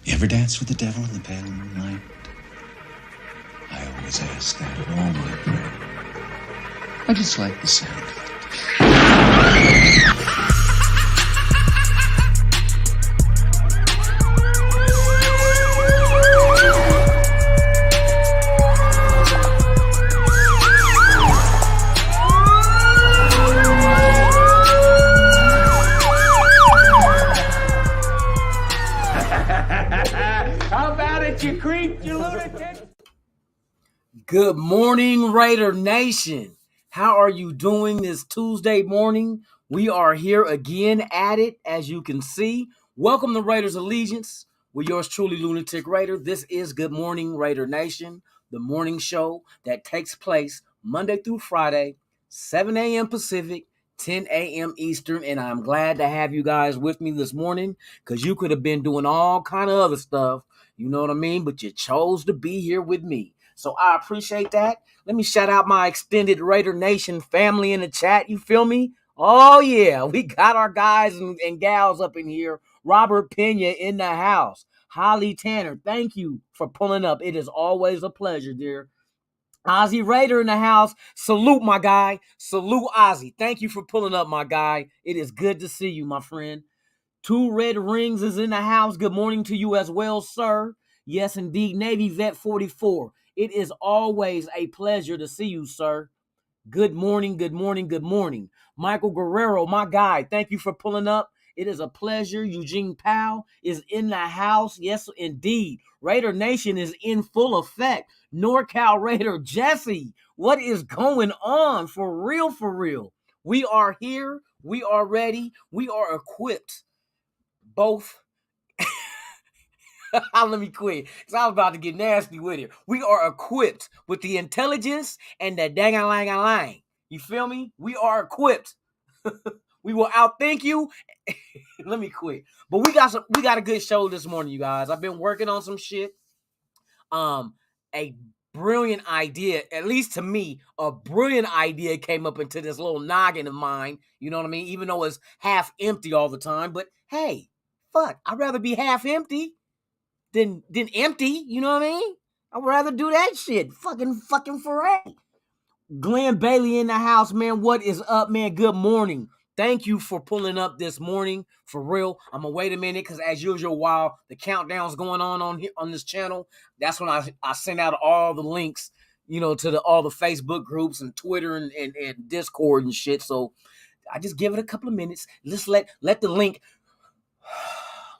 You ever dance with the devil in the pale moonlight? I always ask that of all my prey. I just like the sound of it. How about it, you creep, you lunatic? Good morning, Raider Nation. How are you doing this Tuesday morning? We are here again at it, as you can see. Welcome to Raiders Allegiance with yours truly, Lunatic Raider. This is Good Morning, Raider Nation, the morning show that takes place Monday through Friday, 7 a.m. Pacific, 10 a.m. Eastern, and I'm glad to have you guys with me this morning because you could have been doing all kind of other stuff, you know what I mean? But you chose to be here with me. So I appreciate that. Let me shout out my extended Raider Nation family in the chat. You feel me? Oh, yeah. We got our guys and gals up in here. Robert Pena in the house. Holly Tanner, thank you for pulling up. It is always a pleasure, dear. Ozzy Raider in the house. Salute, my guy. Salute, Ozzy. Thank you for pulling up, my guy. It is good to see you, my friend. Two Red Rings is in the house. Good morning to you as well, sir. Yes, indeed. Navy Vet 44. It is always a pleasure to see you, sir. Good morning, good morning, good morning. Michael Guerrero, my guy, thank you for pulling up. It is a pleasure. Eugene Powell is in the house. Yes, indeed. Raider Nation is in full effect. NorCal Raider Jesse, what is going on? For real, for real. We are here. We are ready. We are equipped. Both. Let me quit, because I was about to get nasty with it. We are equipped with the intelligence and the dang-a-lang-a-lang. You feel me? We are equipped. We will outthink you. Let me quit. But we got a good show this morning, you guys. I've been working on some shit. A brilliant idea, at least to me, a brilliant idea came up into this little noggin of mine. You know what I mean? Even though it's half empty all the time. But hey, fuck, I'd rather be half empty than empty, you know what I mean? I'd rather do that shit. Fucking for real. Glenn Bailey in the house, man. What is up, man? Good morning. Thank you for pulling up this morning. For real. I'm gonna wait a minute because as usual, while the countdown's going on here on this channel, that's when I send out all the links, you know, to all the Facebook groups and Twitter and Discord and shit. So I just give it a couple of minutes. Just let the link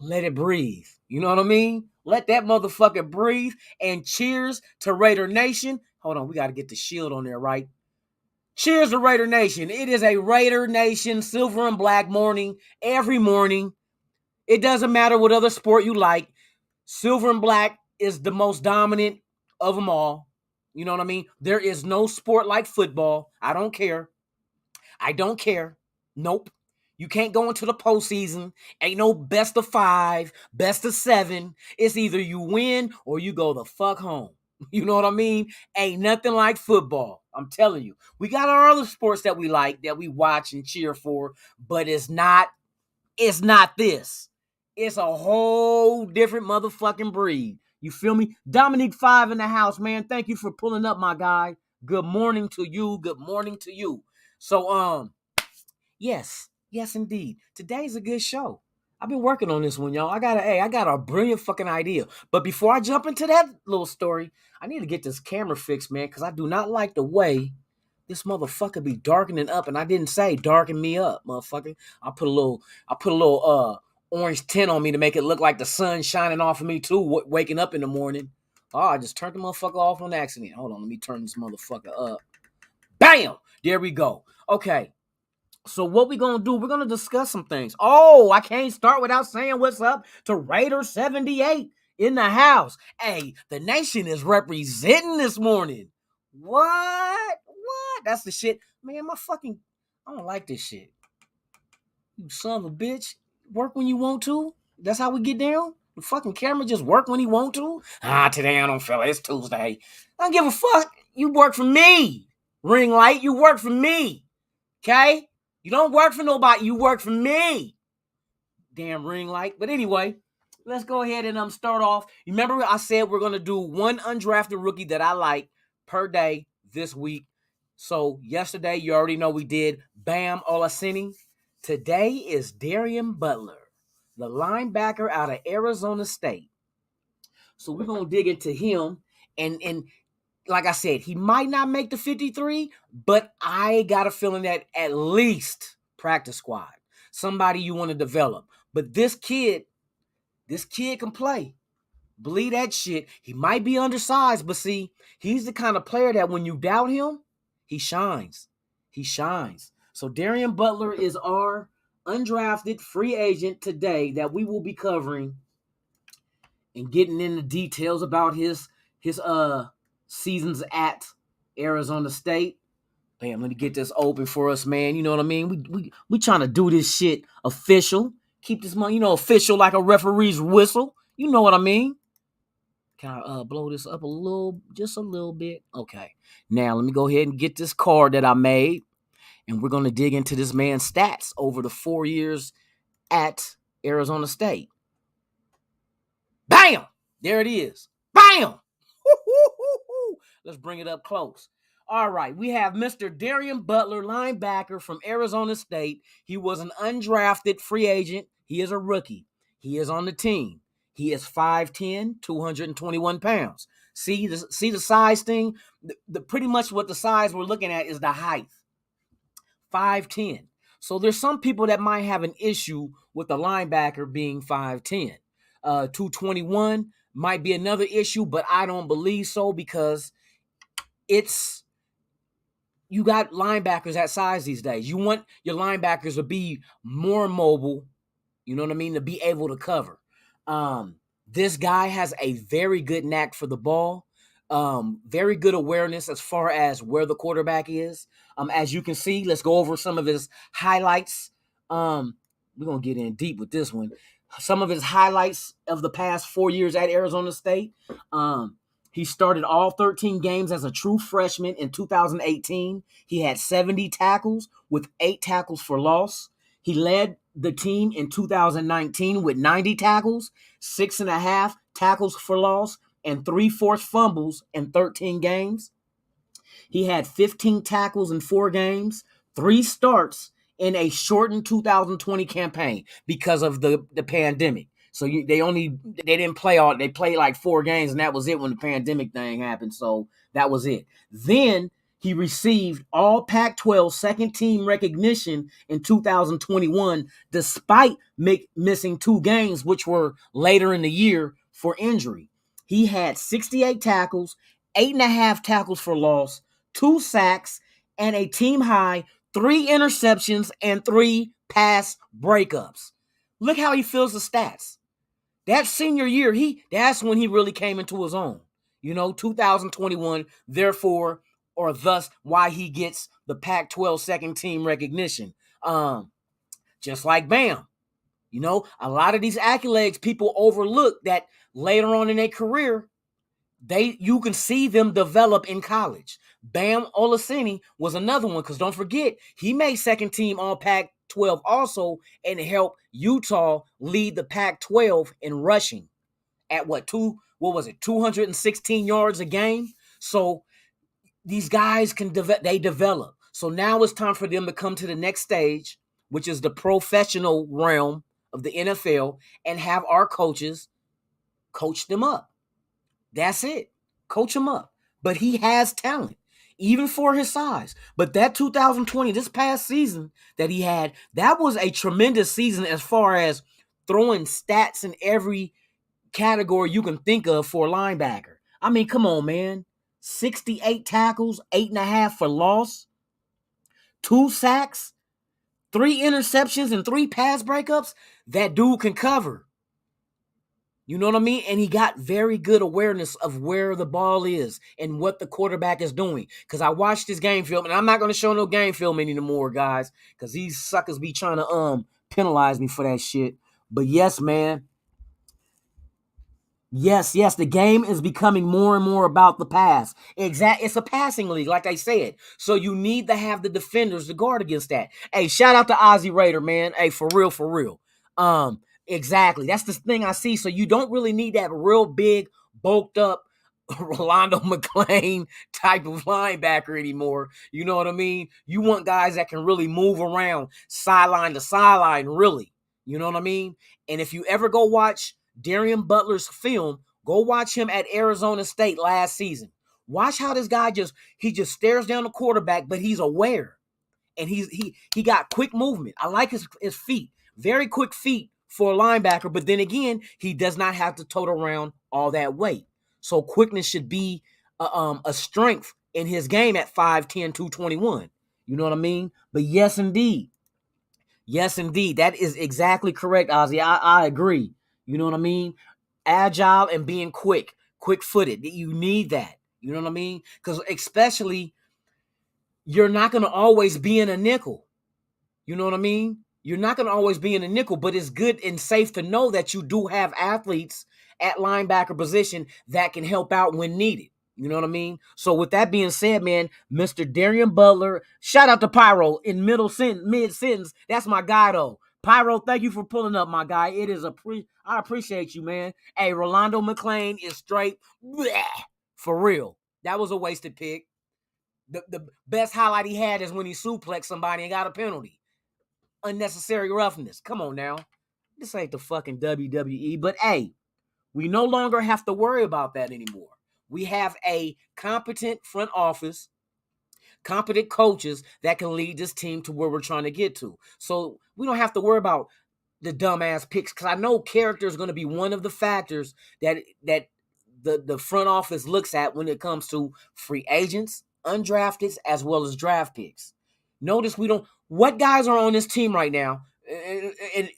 let it breathe. You know what I mean? Let that motherfucker breathe. And cheers to Raider Nation. Hold on, we got to get the shield on there, right? Cheers to Raider Nation. It is a Raider Nation silver and black morning every morning. It doesn't matter what other sport you like. Silver and black is the most dominant of them all. You know what I mean? There is no sport like football. I don't care. I don't care. Nope. You can't go into the postseason. Ain't no best of 5, best of 7. It's either you win or you go the fuck home. You know what I mean? Ain't nothing like football. I'm telling you. We got our other sports that we like, that we watch and cheer for, but it's not this. It's a whole different motherfucking breed. You feel me? Dominique 5 in the house, man. Thank you for pulling up, my guy. Good morning to you. Good morning to you. So, yes, indeed. Today's a good show. I've been working on this one, y'all. I got a brilliant fucking idea. But before I jump into that little story, I need to get this camera fixed, man, because I do not like the way this motherfucker be darkening up. And I didn't say darken me up, motherfucker. I put a little orange tint on me to make it look like the sun shining off of me too, waking up in the morning. Oh, I just turned the motherfucker off on accident. Hold on, let me turn this motherfucker up. Bam! There we go. Okay. So what we gonna do? We're gonna discuss some things. Oh, I can't start without saying what's up to Raider 78 in the house. Hey, the nation is representing this morning. What? That's the shit. Man, I don't like this shit. You son of a bitch. Work when you want to. That's how we get down. The fucking camera just work when he want to. Today I don't feel it. It's Tuesday. I don't give a fuck. You work for me. Ring light, you work for me. Okay? You don't work for nobody. You work for me. Damn ring light. But anyway, let's go ahead and start off. Remember, I said we're gonna do one undrafted rookie that I like per day this week. So yesterday, you already know we did Bam Olaseni. Today is Darian Butler, the linebacker out of Arizona State. So we're gonna dig into him, and like I said, he might not make the 53, but I got a feeling that at least practice squad, somebody you want to develop. But this kid can play. Believe that shit. He might be undersized, but see, he's the kind of player that when you doubt him, he shines. He shines. So Darian Butler is our undrafted free agent today that we will be covering and getting into details about his seasons at Arizona State. Bam, let me get this open for us, man. You know what I mean? We trying to do this shit official. Keep this money, official like a referee's whistle. You know what I mean? Can I blow this up just a little bit? Okay. Now, let me go ahead and get this card that I made, and we're going to dig into this man's stats over the 4 years at Arizona State. Bam! There it is. Bam! Let's bring it up close. All right, we have Mr. Darian Butler, linebacker from Arizona State. He was an undrafted free agent. He is a rookie. He is on the team. He is 5'10", 221 pounds. See the size thing? The pretty much what the size we're looking at is the height. 5'10". So there's some people that might have an issue with the linebacker being 5'10". 221 might be another issue, but I don't believe so because you got linebackers that size these days. You want your linebackers to be more mobile, you know what I mean, to be able to cover. This guy has a very good knack for the ball, very good awareness as far as where the quarterback is. As you can see, let's go over some of his highlights. We're going to get in deep with this one. Some of his highlights of the past 4 years at Arizona State. He started all 13 games as a true freshman in 2018. He had 70 tackles with 8 tackles for loss. He led the team in 2019 with 90 tackles, 6.5 tackles for loss, and 3 forced fumbles in 13 games. He had 15 tackles in 4 games, 3 starts in a shortened 2020 campaign because of the pandemic. So they didn't play all. They played like 4 games, and that was it when the pandemic thing happened. So that was it. Then he received all Pac-12 second team recognition in 2021, despite missing 2 games, which were later in the year for injury. He had 68 tackles, 8.5 tackles for loss, 2 sacks, and a team high 3 interceptions and 3 pass breakups. Look how he fills the stats. That senior year, that's when he really came into his own. 2021, therefore, or thus why he gets the Pac-12 second team recognition. Just like Bam. A lot of these accolades people overlook that later on in their career, you can see them develop in college. Bam Olaseni was another one, because don't forget, he made second team all Pac-12 also and helped Utah lead the Pac-12 in rushing at 216 yards a game. So these guys they develop. So now it's time for them to come to the next stage, which is the professional realm of the NFL, and have our coaches coach them up. That's it. Coach him up. But he has talent, even for his size. But that 2020, this past season that he had, that was a tremendous season as far as throwing stats in every category you can think of for a linebacker. I mean, come on, man. 68 tackles, 8.5 for loss, 2 sacks, 3 interceptions, and 3 pass breakups. That dude can cover. You know what I mean? And he got very good awareness of where the ball is and what the quarterback is doing. Because I watched this game film, and I'm not going to show no game film anymore, guys, because these suckers be trying to penalize me for that shit. But yes, man. Yes, the game is becoming more and more about the pass. It's a passing league, like I said. So you need to have the defenders to guard against that. Hey, shout out to Ozzie Raider, man. Hey, for real. Exactly. That's the thing I see. So you don't really need that real big, bulked up Rolando McClain type of linebacker anymore. You know what I mean? You want guys that can really move around sideline to sideline, really. You know what I mean? And if you ever go watch Darian Butler's film, go watch him at Arizona State last season. Watch how this guy just stares down the quarterback, but he's aware. And he got quick movement. I like his feet. Very quick feet for a linebacker, but then again, he does not have to tote around all that weight. So quickness should be a strength in his game at 5'10", 221. You know what I mean? But yes, indeed. Yes, indeed. That is exactly correct, Ozzy. I agree. You know what I mean? Agile and being quick-footed. You need that. You know what I mean? Because especially, you're not going to always be in a nickel. You know what I mean? You're not going to always be in a nickel, but it's good and safe to know that you do have athletes at linebacker position that can help out when needed. You know what I mean? So with that being said, man, Mr. Darian Butler, shout out to Pyro in mid-sentence. That's my guy, though. Pyro, thank you for pulling up, my guy. It is I appreciate you, man. Hey, Rolando McClain is straight bleh, for real. That was a wasted pick. The best highlight he had is when he suplexed somebody and got a penalty. Unnecessary roughness. Come on now. This ain't the fucking WWE. But hey, we no longer have to worry about that anymore. We have a competent front office, competent coaches that can lead this team to where we're trying to get to. So we don't have to worry about the dumbass picks, because I know character is going to be one of the factors that the front office looks at when it comes to free agents, undrafted, as well as draft picks. Notice what guys are on this team right now,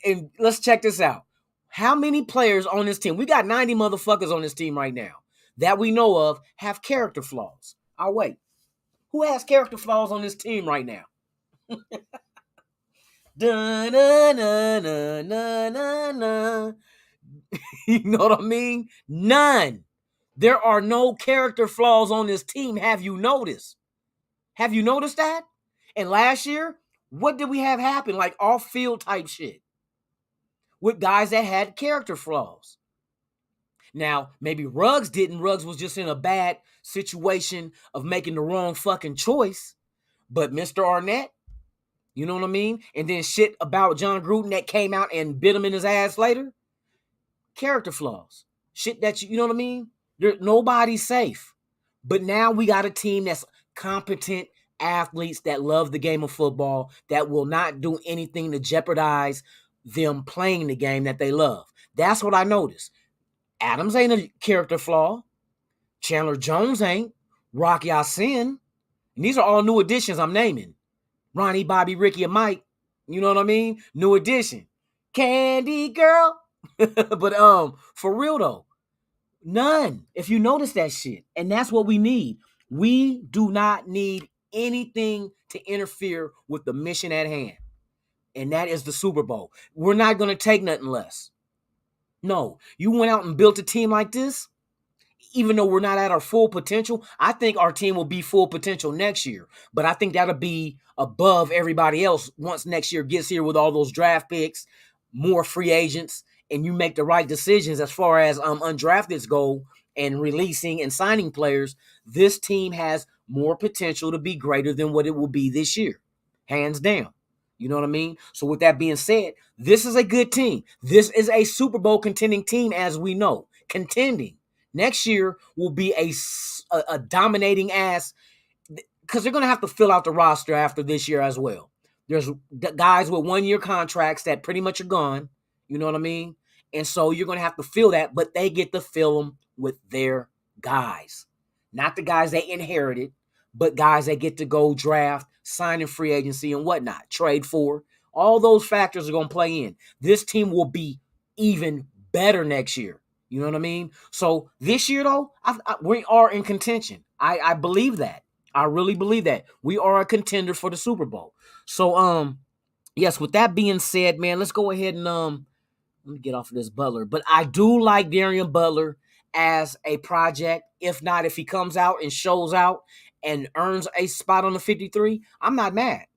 and let's check this out. How many players on this team? We got 90 motherfuckers on this team right now that we know of have character flaws. I'll wait. Who has character flaws on this team right now? You know what I mean? None. There are no character flaws on this team. Have you noticed? Have you noticed that? And last year, what did we have happen? Like off-field type shit with guys that had character flaws. Now, maybe Ruggs didn't. Ruggs was just in a bad situation of making the wrong fucking choice. But Mr. Arnett, you know what I mean? And then shit about John Gruden that came out and bit him in his ass later. Character flaws. Shit that you know what I mean? Nobody's safe. But now we got a team that's competent athletes that love the game of football, that will not do anything to jeopardize them playing the game that they love. That's what I noticed. Adams ain't a character flaw. Chandler Jones ain't. Rock Ya-Sin. And these are all new additions I'm naming. Ronnie, Bobby, Ricky, and Mike. You know what I mean? New addition. Candy girl. But for real though, none. If you notice that shit. And that's what we need. We do not need anything to interfere with the mission at hand. And that is the Super Bowl. We're not going to take nothing less. No, you went out and built a team like this, even though we're not at our full potential. I think our team will be full potential next year, but I think that'll be above everybody else once next year gets here with all those draft picks, more free agents, and you make the right decisions as far as undrafteds go and releasing and signing players. This team has more potential to be greater than what it will be this year, hands down. You know what I mean? So with that being said, this is a good team. This is a Super Bowl contending team, as we know. Contending. Next year will be a dominating ass, because they're going to have to fill out the roster after this year as well. There's guys with 1-year contracts that pretty much are gone. You know what I mean? And so you're going to have to fill that, but they get to fill them with their guys. Not the guys they inherited, but guys that get to go draft, sign in free agency and whatnot, trade for. All those factors are going to play in. This team will be even better next year. You know what I mean? So this year, though, we are in contention. I believe that. I really believe that. We are a contender for the Super Bowl. So, yes, with that being said, man, let's go ahead and let me get off of this Butler. But I do like Darian Butler as a project. If not, if he comes out and shows out and earns a spot on the 53, I'm not mad.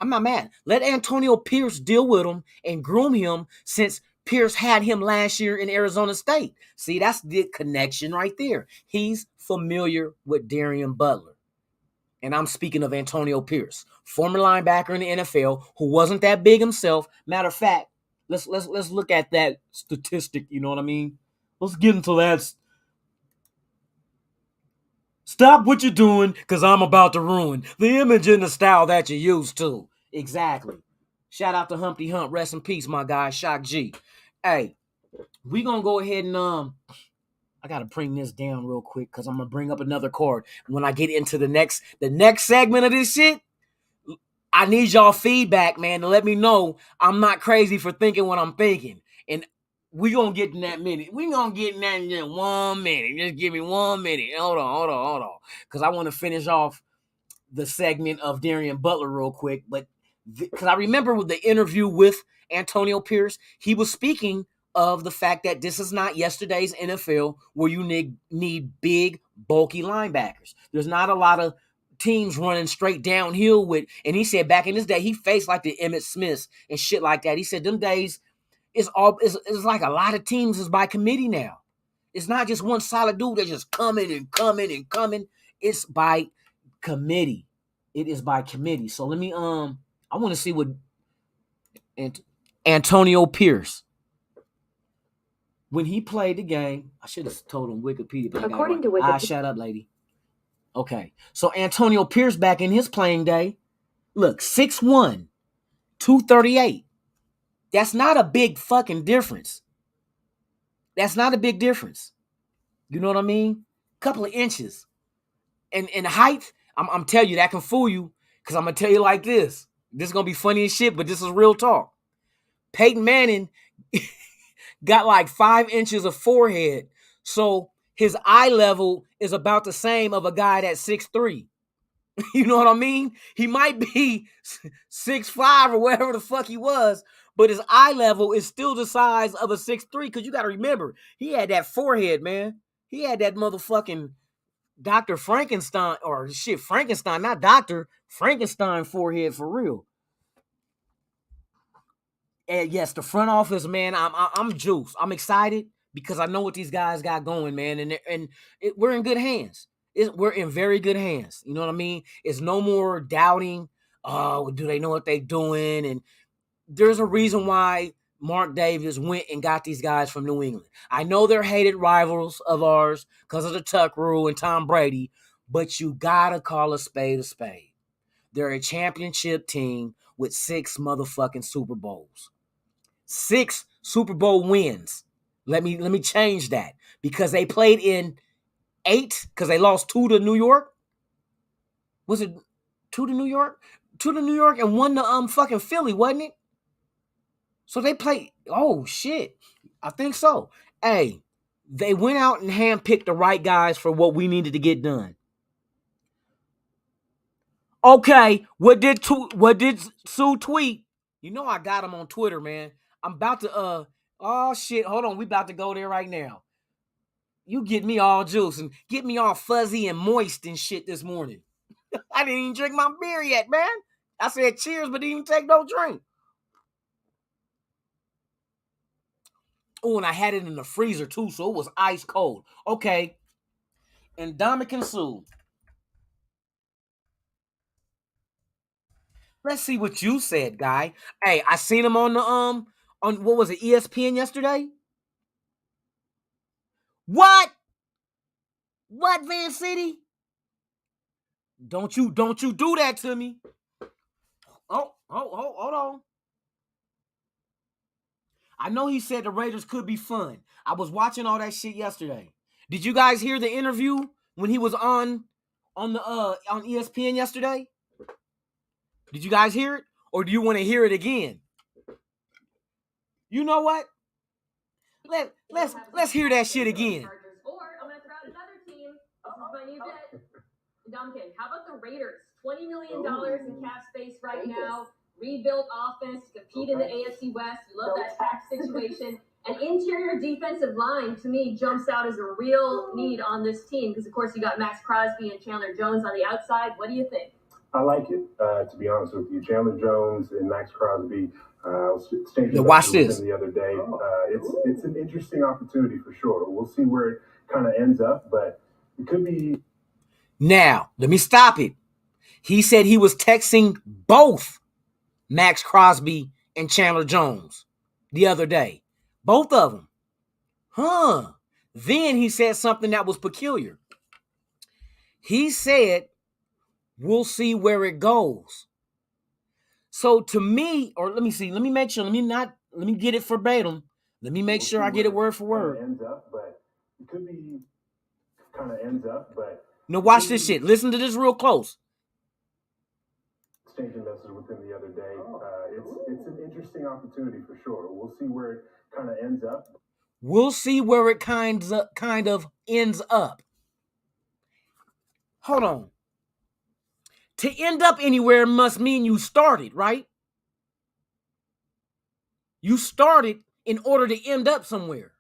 I'm not mad. Let Antonio Pierce deal with him and groom him, since Pierce had him last year in Arizona State. See, that's the connection right there. He's familiar with Darian Butler. And I'm speaking of Antonio Pierce, former linebacker in the NFL who wasn't that big himself. Matter of fact, let's look at that statistic, you know what I mean? Let's get into that. Stop what you're doing, because I'm about to ruin the image and the style that you're used to. Exactly. Shout out to Humpty Hump. Rest in peace, my guy, Shock G. Hey, we gonna go ahead and I gotta bring this down real quick because I'm gonna bring up another card. When I get into the next segment of this shit, I need y'all feedback, man, to let me know I'm not crazy for thinking what I'm thinking. And we gonna get in that minute. We gonna get in that in 1 minute. Just give me 1 minute. Hold on. Because I want to finish off the segment of Darian Butler real quick. But because I remember with the interview with Antonio Pierce, he was speaking of the fact that this is not yesterday's NFL where you need big, bulky linebackers. There's not a lot of teams running straight downhill with, and he said back in his day, he faced like the Emmitt Smiths and shit like that. He said them days, it's like a lot of teams is by committee now. It's not just one solid dude that's just coming. It's by committee. It is by committee. So let me, I want to see what Antonio Pierce, when he played the game, I should have told him Wikipedia. But according to Wikipedia. Shut up, lady. Okay. So Antonio Pierce back in his playing day, look, 6'1", 238. That's not a big fucking difference. That's not a big difference. You know what I mean? Couple of inches. And height, I'm telling you, that can fool you. Because I'm going to tell you like this. This is going to be funny as shit, but this is real talk. Peyton Manning got like 5 inches of forehead. So his eye level is about the same of a guy that's 6'3". You know what I mean? He might be 6'5" or whatever the fuck he was, but his eye level is still the size of a 6'3", because you got to remember, he had that forehead, man. He had that motherfucking Dr. Frankenstein, or shit, Frankenstein, not Dr. Frankenstein forehead for real. And yes, the front office, man, I'm juiced. I'm excited because I know what these guys got going, man, and we're in good hands. We're in very good hands. You know what I mean? It's no more doubting. Oh, do they know what they're doing? And there's a reason why Mark Davis went and got these guys from New England. I know they're hated rivals of ours because of the Tuck rule and Tom Brady, but you gotta call a spade a spade. They're a championship team with 6 motherfucking Super Bowls. 6 Super Bowl wins. Let me change that, because they played in 8 because they lost 2 to New York. Was it 2 to New York? 2 to New York and 1 to fucking Philly, wasn't it? So they played. Oh shit, I think so. Hey, they went out and handpicked the right guys for what we needed to get done. Okay, what did Sue tweet? You know I got him on Twitter, man. I'm about to oh shit, hold on, we about to go there right now. You get me all juice and get me all fuzzy and moist and shit this morning. I didn't even drink my beer yet, man. I said cheers, but didn't even take no drink. Oh, and I had it in the freezer too, so it was ice cold. Okay. And Ndamukong Suh. Let's see what you said, guy. Hey, I seen him on the on what was it, ESPN yesterday? What? What, Van City? Don't you do that to me. Oh, hold on. I know he said the Raiders could be fun. I was watching all that shit yesterday. Did you guys hear the interview when he was on ESPN yesterday? Did you guys hear it? Or do you want to hear it again? You know what? Let's hear that shit again. Or I'm gonna throw out another team. This is my new bet. Duncan, how about the Raiders? $20 million in cap space right now. Rebuilt offense to compete in the AFC West. We love that tax situation. And interior defensive line, to me, jumps out as a real need on this team because, of course, you got Max Crosby and Chandler Jones on the outside. What do you think? I like it, to be honest with you. Chandler Jones and Max Crosby. I was watch this the other day. it's an interesting opportunity for sure. We'll see where it kind of ends up, but it could be. Now, let me stop it. He said he was texting both Max Crosby and Chandler Jones the other day. Both of them. Then he said something that was peculiar. He said, we'll see where it goes. So to me, or let me see, let me make sure, let me get it verbatim. Let me make sure I get it word for word. Ends up, but it could be kind of ends up, but. Now watch this shit. Listen to this real close. Exchanging messages with him the other day. It's an interesting opportunity for sure. We'll see where it kind of ends up. We'll see where it kind of ends up. Hold on. To end up anywhere must mean you started, right? You started in order to end up somewhere.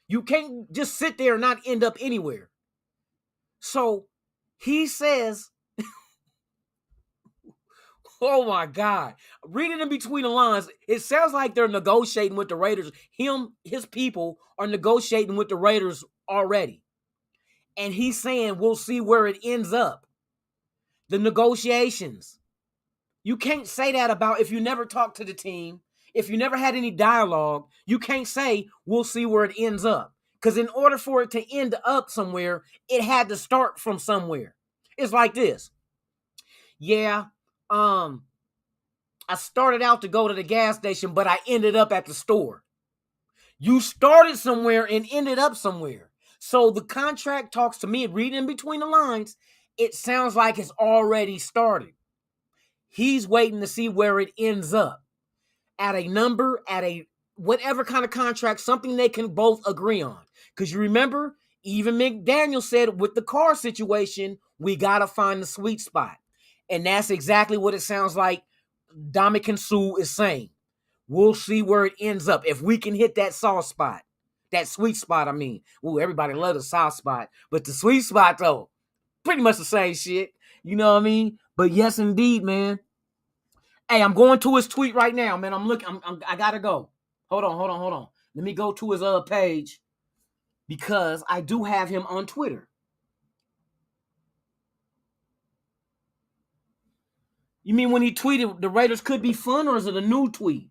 You can't just sit there and not end up anywhere. So he says, oh my God. Reading in between the lines, it sounds like they're negotiating with the Raiders. His people are negotiating with the Raiders already. And he's saying, we'll see where it ends up. The negotiations. You can't say that about if you never talked to the team, if you never had any dialogue, you can't say, we'll see where it ends up. Because in order for it to end up somewhere, it had to start from somewhere. It's like this. Yeah, I started out to go to the gas station, but I ended up at the store. You started somewhere and ended up somewhere. So the contract talks to me, reading in between the lines, it sounds like it's already started. He's waiting to see where it ends up. At a number, at a whatever kind of contract, something they can both agree on. Because you remember, even McDaniel said with the Carr situation, we got to find the sweet spot. And that's exactly what it sounds like Ndamukong Suh is saying. We'll see where it ends up. If we can hit that soft spot, that sweet spot, I mean. Ooh, everybody loves the soft spot. But the sweet spot, though, pretty much the same shit. You know what I mean? But yes, indeed, man. Hey, I'm going to his tweet right now, man. I'm looking. I gotta go. Hold on. Let me go to his page because I do have him on Twitter. You mean when he tweeted the Raiders could be fun, or is it a new tweet?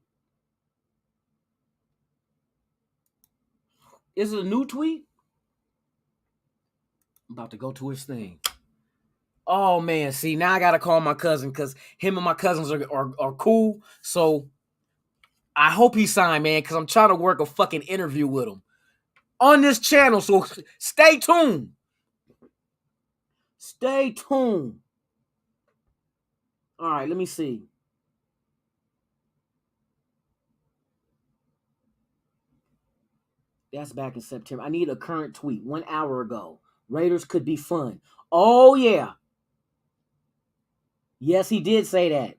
Is it a new tweet? I'm about to go to his thing. Oh, man. See, now I got to call my cousin because him and my cousins are cool. So I hope he signed, man, because I'm trying to work a fucking interview with him on this channel. So stay tuned. Stay tuned. All right, let me see. That's back in September. I need a current tweet 1 hour ago. Raiders could be fun. Oh, yeah. Yes, he did say that.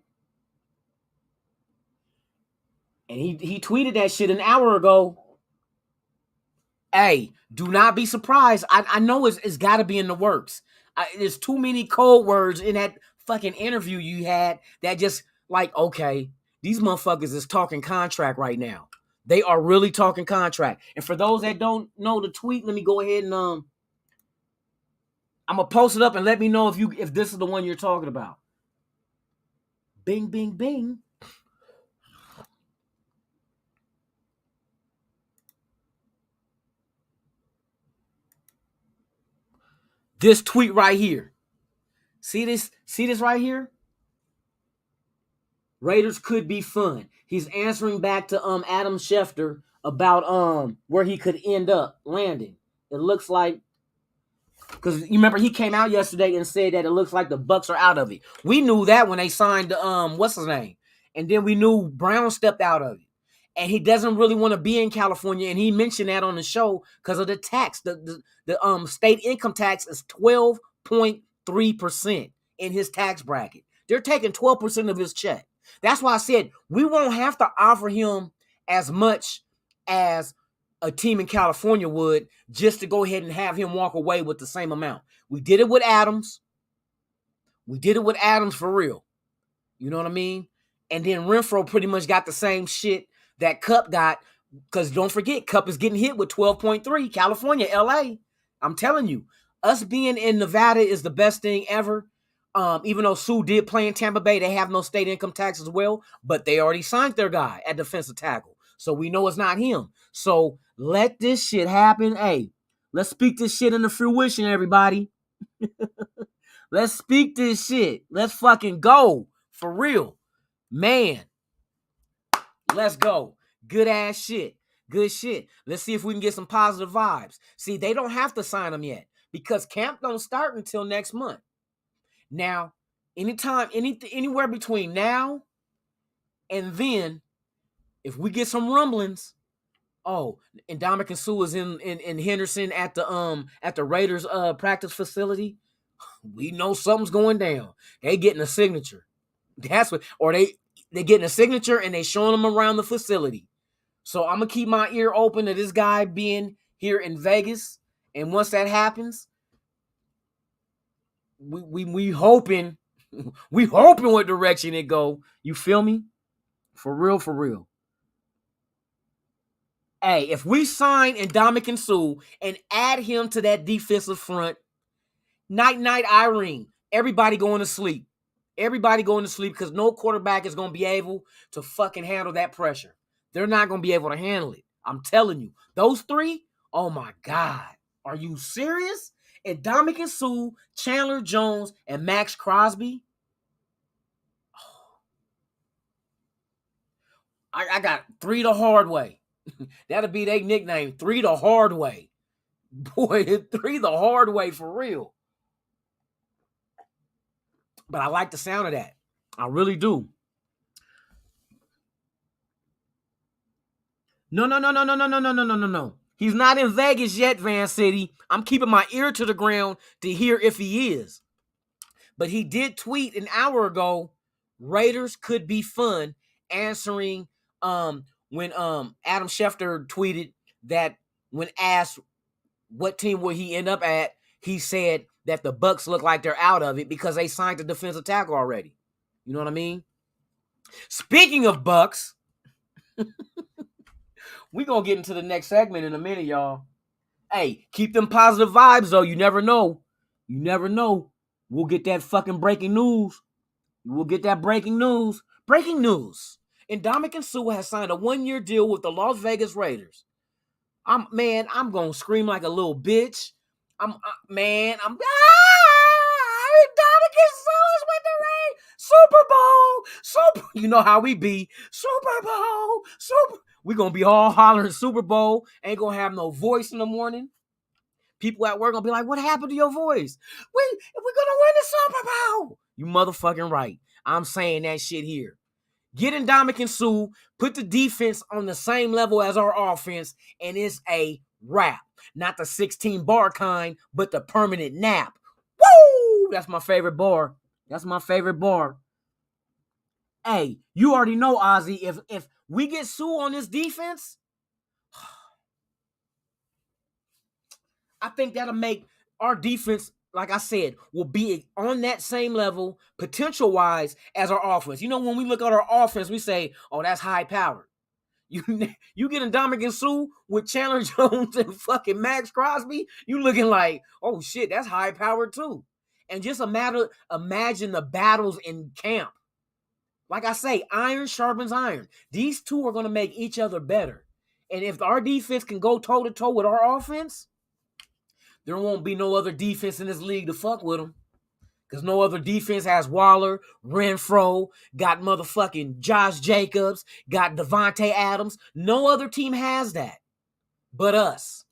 And he tweeted that shit an hour ago. Hey, do not be surprised. I know it's got to be in the works. There's too many code words in that fucking interview you had that just like, okay, these motherfuckers is talking contract right now. They are really talking contract. And for those that don't know the tweet, let me go ahead and I'm gonna post it up and let me know if this is the one you're talking about. Bing, bing, bing. This tweet right here. See this right here? Raiders could be fun. He's answering back to Adam Schefter about where he could end up landing. It looks like, because you remember he came out yesterday and said that it looks like the Bucs are out of it. We knew that when they signed what's his name? And then we knew Brown stepped out of it. And he doesn't really want to be in California. And he mentioned that on the show because of the tax. The state income tax is 12.3% in his tax bracket. They're taking 12% of his check. That's why I said we won't have to offer him as much as a team in California would just to go ahead and have him walk away with the same amount. We did it with Adams. We did it with Adams for real. You know what I mean? And then Renfro pretty much got the same shit that Kupp got Because don't forget, Cup is getting hit with 12.3. California, LA. I'm telling you, us being in Nevada is the best thing ever. Even though Sue did play in Tampa Bay, they have no state income tax as well, but they already signed their guy at defensive tackle. So we know it's not him. So let this shit happen. Hey, let's speak this shit into fruition, everybody. Let's speak this shit. Let's fucking go. For real. Man. Let's go. Good ass shit. Good shit. Let's see if we can get some positive vibes. See, they don't have to sign him yet because camp don't start until next month. Now, anywhere between now and then, if we get some rumblings, and Ndamukong Suh is in Henderson at the Raiders practice facility, we know something's going down. They getting a signature. That's what, or they getting a signature and they showing them around the facility. So I'm gonna keep my ear open to this guy being here in Vegas. And once that happens, we hoping what direction it go. You feel me? For real, for real. Hey, if we sign Ndamukong Suh and add him to that defensive front, night Irene, everybody going to sleep. Everybody going to sleep because no quarterback is going to be able to fucking handle that pressure. They're not going to be able to handle it. I'm telling you. Those three, oh my God. Are you serious? Ndamukong Suh, Chandler Jones, and Max Crosby? I got 3 the hard way. That'll be their nickname, 3 the hard way. Boy, 3 the hard way for real. But I like the sound of that. I really do. No. He's not in Vegas yet, Van City. I'm keeping my ear to the ground to hear if he is. But he did tweet an hour ago, Raiders could be fun, answering when Adam Schefter tweeted that when asked what team will he end up at, he said that the Bucs look like they're out of it because they signed the defensive tackle already. You know what I mean? Speaking of Bucs, we're going to get into the next segment in a minute, y'all. Hey, keep them positive vibes, though. You never know. You never know. We'll get that fucking breaking news. We'll get that breaking news. Breaking news. Ndamukong Suh has signed a 1-year deal with the Las Vegas Raiders. I'm going to scream like a little bitch. Ndamukong Suh is with the Raiders. Super Bowl. You know how we be. Super Bowl. We're going to be all hollering Super Bowl. Ain't going to have no voice in the morning. People at work going to be like, what happened to your voice? We're going to win the Super Bowl. You motherfucking right. I'm saying that shit here. Get Ndamukong Suh, put the defense on the same level as our offense, and it's a wrap. Not the 16-bar kind, but the permanent nap. Woo! That's my favorite bar. Hey, you already know, Ozzy, if we get Suh on this defense, I think that'll make our defense, like I said, will be on that same level, potential-wise, as our offense. You know, when we look at our offense, we say, oh, that's high-powered. You get Ndamukong Suh with Chandler Jones and fucking Max Crosby, you looking like, oh, shit, that's high-powered too. And just imagine the battles in camp. Like I say, iron sharpens iron. These two are going to make each other better. And if our defense can go toe-to-toe with our offense, there won't be no other defense in this league to fuck with them. Because no other defense has Waller, Renfro, got motherfucking Josh Jacobs, got Devontae Adams. No other team has that but us.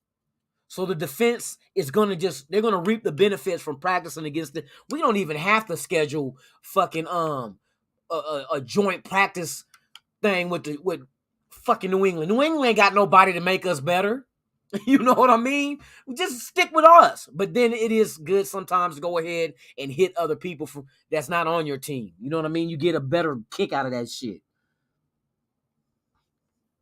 So the defense is going to they're going to reap the benefits from practicing against it. We don't even have to schedule fucking a joint practice thing with fucking New England. New England ain't got nobody to make us better. You know what I mean? Just stick with us. But then it is good sometimes to go ahead and hit other people that's not on your team. You know what I mean? You get a better kick out of that shit.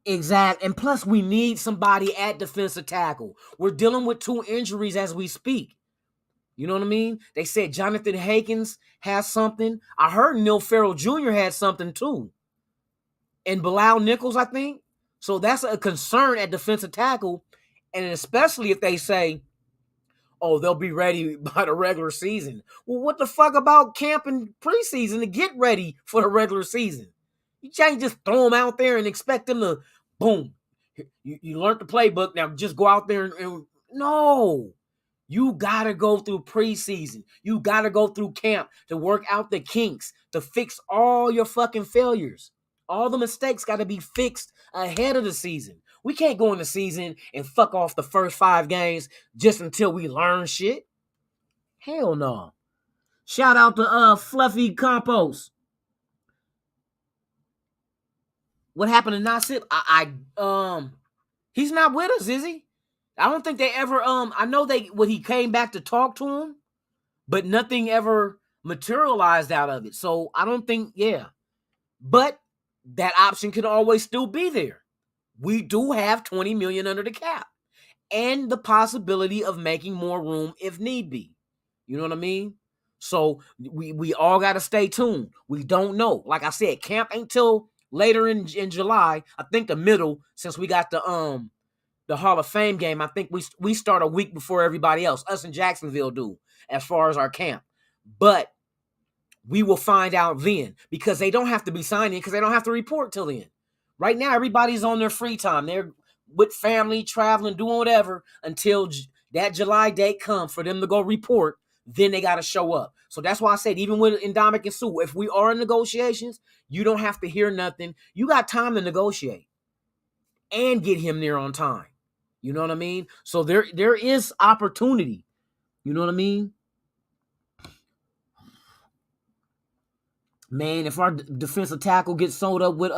Exactly. And plus, we need somebody at defensive tackle. We're dealing with 2 injuries as we speak. You know what I mean? They said Jonathan Hankins has something. I heard Neil Farrell Jr. had something too. And Bilal Nichols, I think. So that's a concern at defensive tackle, and especially if they say, oh, they'll be ready by the regular season. Well, what the fuck about camp and preseason to get ready for the regular season? You can't just throw them out there and expect them to, boom, you learned the playbook, now just go out there and no. You got to go through preseason. You got to go through camp to work out the kinks, to fix all your fucking failures. All the mistakes got to be fixed ahead of the season. We can't go in the season and fuck off the first 5 games just until we learn shit. Hell no. Shout out to Fluffy Compost. What happened to Nasib? He's not with us, is he? I don't think they ever I know when he came back to talk to him, but nothing ever materialized out of it. So I don't think, yeah. But that option could always still be there. We do have $20 million under the cap and the possibility of making more room if need be. You know what I mean? So we all got to stay tuned. We don't know. Like I said, camp ain't till later in July. I think the middle, since we got the Hall of Fame game. I think we start a week before everybody else. Us in Jacksonville do, as far as our camp. But we will find out then, because they don't have to be signing, because they don't have to report till then. Right now, everybody's on their free time. They're with family, traveling, doing whatever until that July date comes for them to go report. Then they got to show up. So that's why I said, even with Ndamukong Suh, if we are in negotiations, you don't have to hear nothing. You got time to negotiate and get him there on time. You know what I mean? So there is opportunity. You know what I mean? Man, if our defensive tackle gets sold up with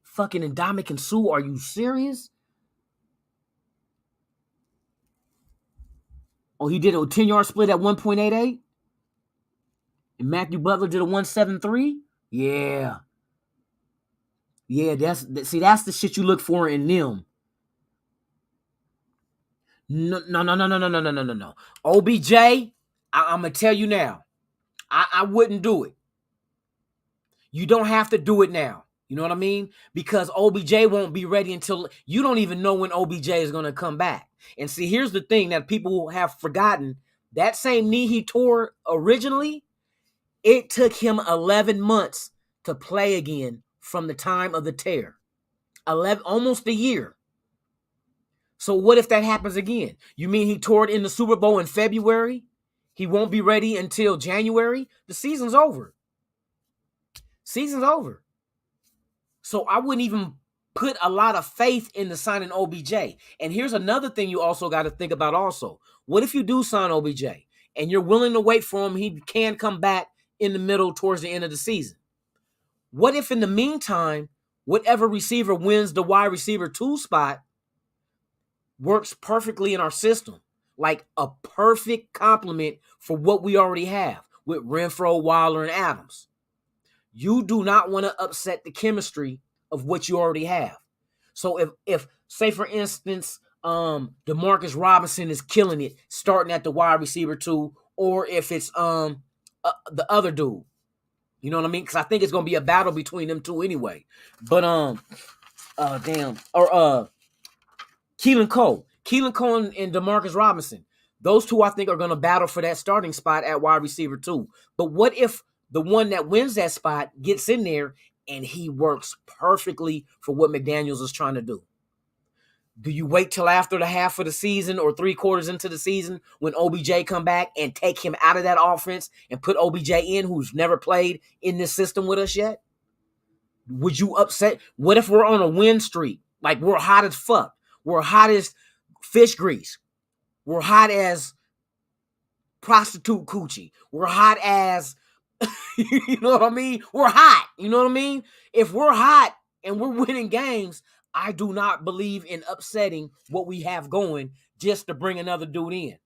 fucking Ndamukong Suh, are you serious? Oh, he did a 10-yard split at 1.88? And Matthew Butler did a 1.73? Yeah. Yeah, that's the shit you look for in them. No. OBJ, I'm going to tell you now. I wouldn't do it. You don't have to do it now. You know what I mean? Because OBJ won't be ready until you don't even know when OBJ is going to come back. And see, here's the thing that people have forgotten. That same knee he tore originally, it took him 11 months to play again from the time of the tear. Almost a year. So what if that happens again? You mean he tore it in the Super Bowl in February? He won't be ready until January? The season's over. Season's over. So I wouldn't even put a lot of faith in the signing OBJ. And here's another thing you also got to think about also. What if you do sign OBJ and you're willing to wait for him? He can come back in the middle towards the end of the season. What if in the meantime, whatever receiver wins the wide receiver 2 spot works perfectly in our system? Like a perfect complement for what we already have with Renfrow, Waller, and Adams. You do not want to upset the chemistry of what you already have. So if say for instance, Demarcus Robinson is killing it, starting at the wide receiver 2, or if it's the other dude, you know what I mean? Because I think it's gonna be a battle between them two anyway. But Keelan Cole and Demarcus Robinson, those two I think are gonna battle for that starting spot at wide receiver 2. But what if the one that wins that spot gets in there and he works perfectly for what McDaniels is trying to do? Do you wait till after the half of the season or 3/4 into the season when OBJ come back and take him out of that offense and put OBJ in, who's never played in this system with us yet? Would you upset? What if we're on a win streak? Like we're hot as fuck. We're hot as fish grease. We're hot as prostitute coochie. We're hot as you know what I mean? We're hot. You know what I mean? If we're hot and we're winning games, I do not believe in upsetting what we have going just to bring another dude in.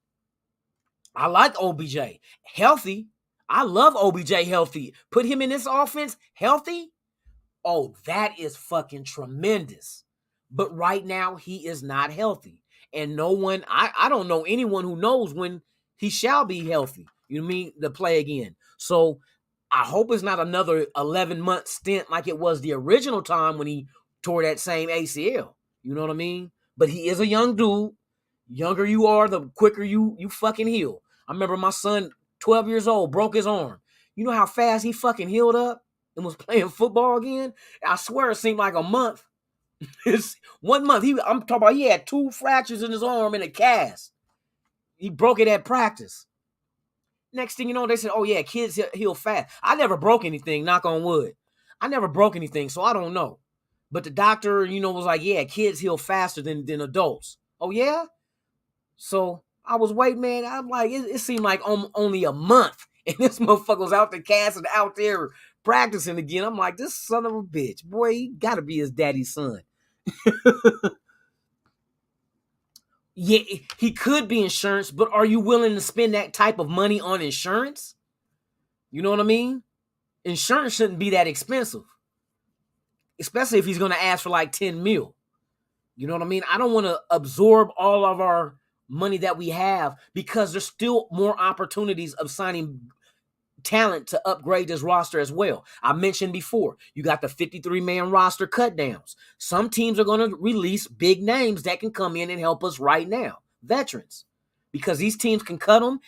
I like OBJ. Healthy. I love OBJ healthy. Put him in this offense healthy. Oh, that is fucking tremendous. But right now, he is not healthy. And no one, I don't know anyone who knows when he shall be healthy. You know what I mean? To play again. So I hope it's not another 11-month stint like it was the original time when he tore that same ACL. You know what I mean? But he is a young dude. Younger you are, the quicker you fucking heal. I remember my son, 12 years old, broke his arm. You know how fast he fucking healed up and was playing football again? I swear it seemed like a month. It's 1 month. I'm talking about he had 2 fractures in his arm and a cast. He broke it at practice. Next thing you know, they said, oh yeah, kids heal fast. I never broke anything, knock on wood. I never broke anything, so I don't know. But the doctor, was like, yeah, kids heal faster than adults. Oh yeah? So I was waiting, man. I'm like, it seemed like only a month. And this motherfucker was out the cast and out there practicing again. I'm like, this son of a bitch. Boy, he got to be his daddy's son. Yeah, he could be insurance, but are you willing to spend that type of money on insurance? You know what I mean? Insurance shouldn't be that expensive, especially if he's going to ask for like 10 mil. You know what I mean? I don't want to absorb all of our money that we have because there's still more opportunities of signing talent to upgrade this roster as well. I mentioned before, you got the 53-man roster cut downs. Some teams are going to release big names that can come in and help us right now. Veterans. Because these teams can cut them,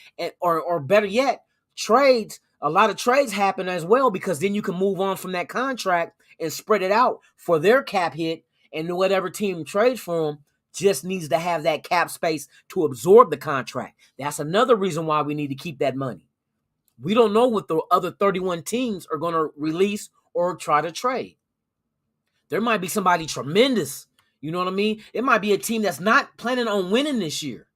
or better yet, trades. A lot of trades happen as well because then you can move on from that contract and spread it out for their cap hit, and whatever team trades for them just needs to have that cap space to absorb the contract. That's another reason why we need to keep that money. We don't know what the other 31 teams are going to release or try to trade. There might be somebody tremendous. You know what I mean? It might be a team that's not planning on winning this year.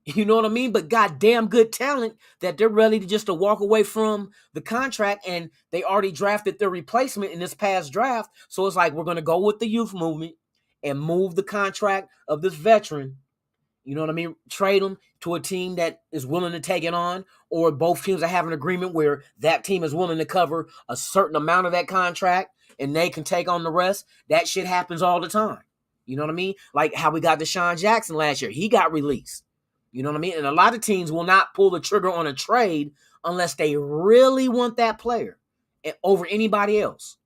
You know what I mean? But got damn good talent that they're ready to just to walk away from the contract, and they already drafted their replacement in this past draft. So it's like, we're going to go with the youth movement and move the contract of this veteran. You know what I mean? Trade them to a team that is willing to take it on, or both teams are having an agreement where that team is willing to cover a certain amount of that contract and they can take on the rest. That shit happens all the time. You know what I mean? Like how we got Deshaun Jackson last year. He got released. You know what I mean? And a lot of teams will not pull the trigger on a trade unless they really want that player over anybody else.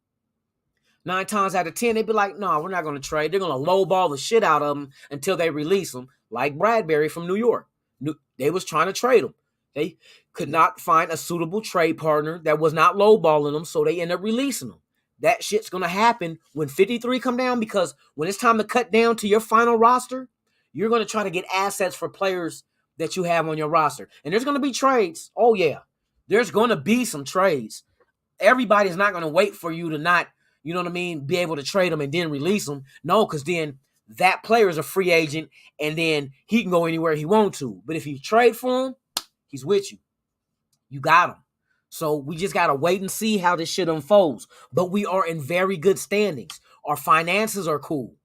9 times out of 10, they'd be like, no, we're not going to trade. They're going to lowball the shit out of them until they release them. Like Bradbury from New York. They was trying to trade him. They could not find a suitable trade partner that was not lowballing them, so they ended up releasing them. That shit's going to happen when 53 come down, because when it's time to cut down to your final roster, you're going to try to get assets for players that you have on your roster. And there's going to be trades. Oh, yeah. There's going to be some trades. Everybody's not going to wait for you to not, you know what I mean, be able to trade them and then release them. No, because then that player is a free agent, and then he can go anywhere he wants to. But if you trade for him, he's with you. You got him. So we just got to wait and see how this shit unfolds. But we are in very good standings. Our finances are cool.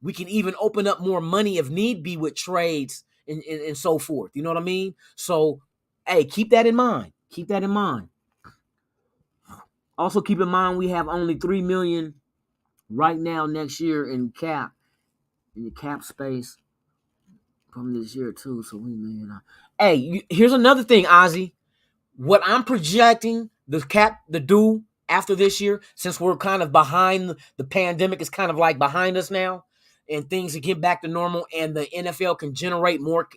We can even open up more money if need be with trades and so forth. You know what I mean? So, hey, keep that in mind. Keep that in mind. Also, keep in mind we have only $3 million right now next year in the cap space from this year too. So we may not. Hey, here's another thing, Ozzy. What I'm projecting the do after this year, since we're kind of behind, the pandemic is kind of like behind us now, and things can get back to normal, and the NFL can generate more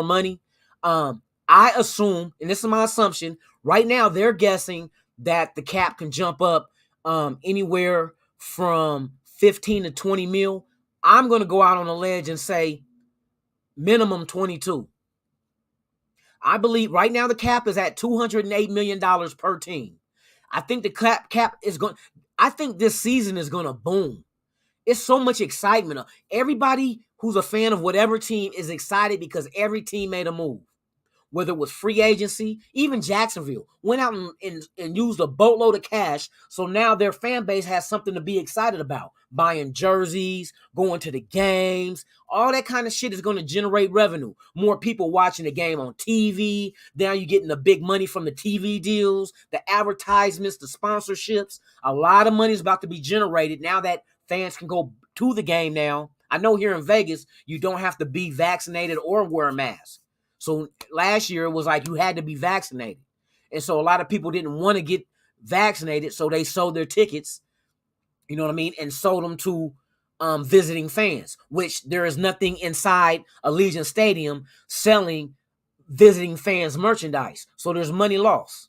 money. I assume, and this is my assumption, right now they're guessing that the cap can jump up anywhere from 15 to 20 mil. I'm going to go out on a ledge and say minimum 22. I believe right now the cap is at $208 million per team. I think the cap is going, I think this season is going to boom. It's so much excitement. Everybody who's a fan of whatever team is excited because every team made a move. Whether it was free agency, even Jacksonville went out and used a boatload of cash. So now their fan base has something to be excited about. Buying jerseys, going to the games, all that kind of shit is going to generate revenue. More people watching the game on TV. Now you're getting the big money from the TV deals, the advertisements, the sponsorships. A lot of money is about to be generated now that fans can go to the game now. I know here in Vegas, you don't have to be vaccinated or wear a mask. So last year it was like you had to be vaccinated. And so a lot of people didn't want to get vaccinated, so they sold their tickets You know what I mean? And sold them to visiting fans, which there is nothing inside Allegiant Stadium selling visiting fans merchandise. So there's money lost.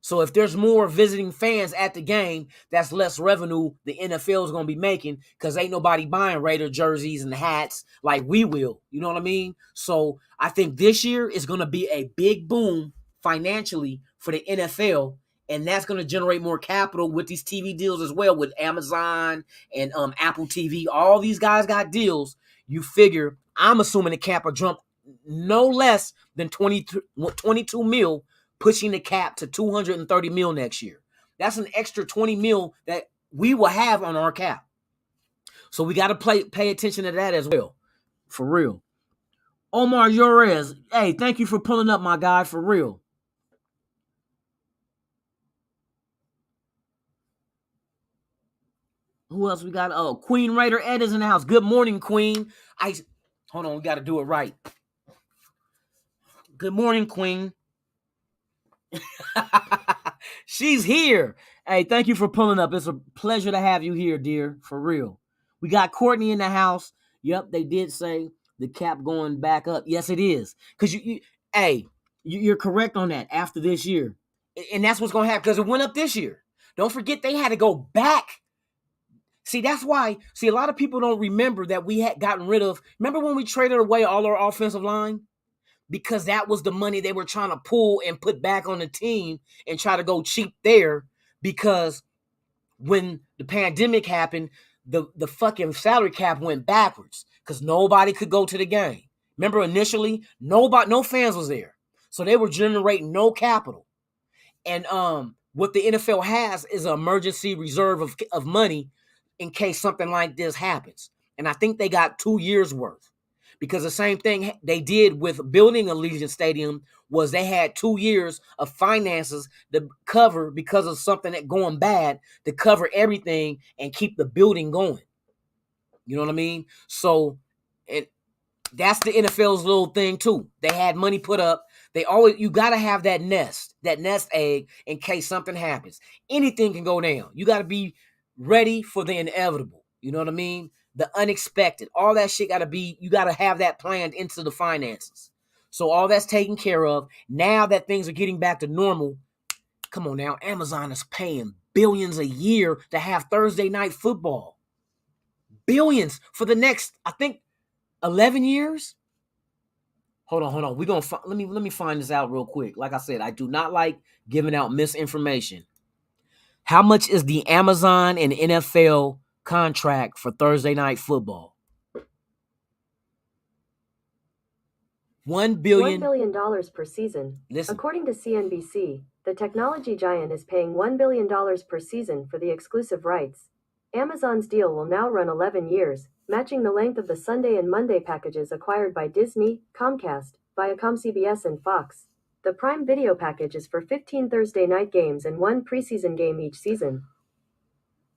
So if there's more visiting fans at the game, that's less revenue the NFL is going to be making, because ain't nobody buying Raider jerseys and hats like we will. You know what I mean? So I think this year is going to be a big boom financially for the NFL, and that's going to generate more capital with these TV deals as well, with Amazon and Apple TV. All these guys got deals. You figure, I'm assuming the cap will jump no less than 22 mil, pushing the cap to 230 mil next year. That's an extra 20 mil that we will have on our cap. So we got to pay attention to that as well. For real. Omar Yorez, hey, thank you for pulling up, my guy, for real. Who else we got? Oh, Queen Raider Ed is in the house. Good morning, Queen. Hold on, we got to do it right. Good morning, Queen. She's here. Hey, thank you for pulling up. It's a pleasure to have you here, dear. For real. We got Courtney in the house. Yep, they did say the cap going back up. Yes, it is. Because you're correct on that after this year. And that's what's going to happen, because it went up this year. Don't forget they had to go back. See, that's why. See, a lot of people don't remember that we had gotten rid of. Remember when we traded away all our offensive line? Because that was the money they were trying to pull and put back on the team and try to go cheap there, because when the pandemic happened, the fucking salary cap went backwards because nobody could go to the game. Remember, initially, no fans was there. So they were generating no capital. And what the NFL has is an emergency reserve of money in case something like this happens. And I think they got 2 years worth. Because the same thing they did with building Allegiant Stadium was they had 2 years of finances to cover, because of something that going bad, to cover everything and keep the building going. You know what I mean? So that's the NFL's little thing too. They had money put up. You got to have that nest egg in case something happens. Anything can go down. You got to be ready for the inevitable. You know what I mean? The unexpected, all that shit you got to have that planned into the finances. So all that's taken care of. Now that things are getting back to normal, come on now, Amazon is paying billions a year to have Thursday night football. Billions for the next, I think, 11 years. Hold on. We're going to let me find this out real quick. Like I said, I do not like giving out misinformation. How much is the Amazon and NFL contract for Thursday night football? $1 billion per season. Listen. According to CNBC, the technology giant is paying $1 billion per season for the exclusive rights. Amazon's deal will now run 11 years, matching the length of the Sunday and Monday packages acquired by Disney, Comcast, Viacom CBS, and Fox. The Prime Video package is for 15 Thursday night games and 1 preseason game each season.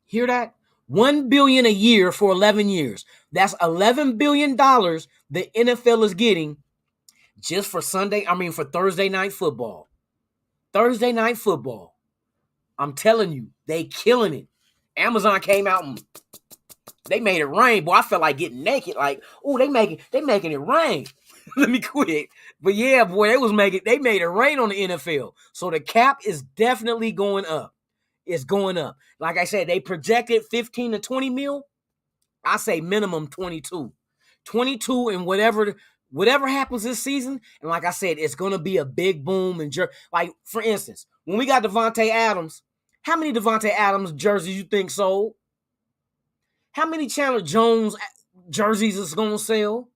Hear that? $1 billion a year for 11 years. That's $11 billion the NFL is getting just for for Thursday night football. Thursday night football. I'm telling you, they killing it. Amazon came out and they made it rain. Boy, I felt like getting naked. Like, oh, they making it rain. Let me quit. But yeah, boy, they made it rain on the NFL. So the cap is definitely going up. It's going up. Like I said, they projected 15 to 20 mil. I say minimum 22. 22 and whatever happens this season. And like I said, it's going to be a big boom. And like, for instance, when we got Davante Adams, how many Davante Adams jerseys you think sold? How many Chandler Jones jerseys is going to sell?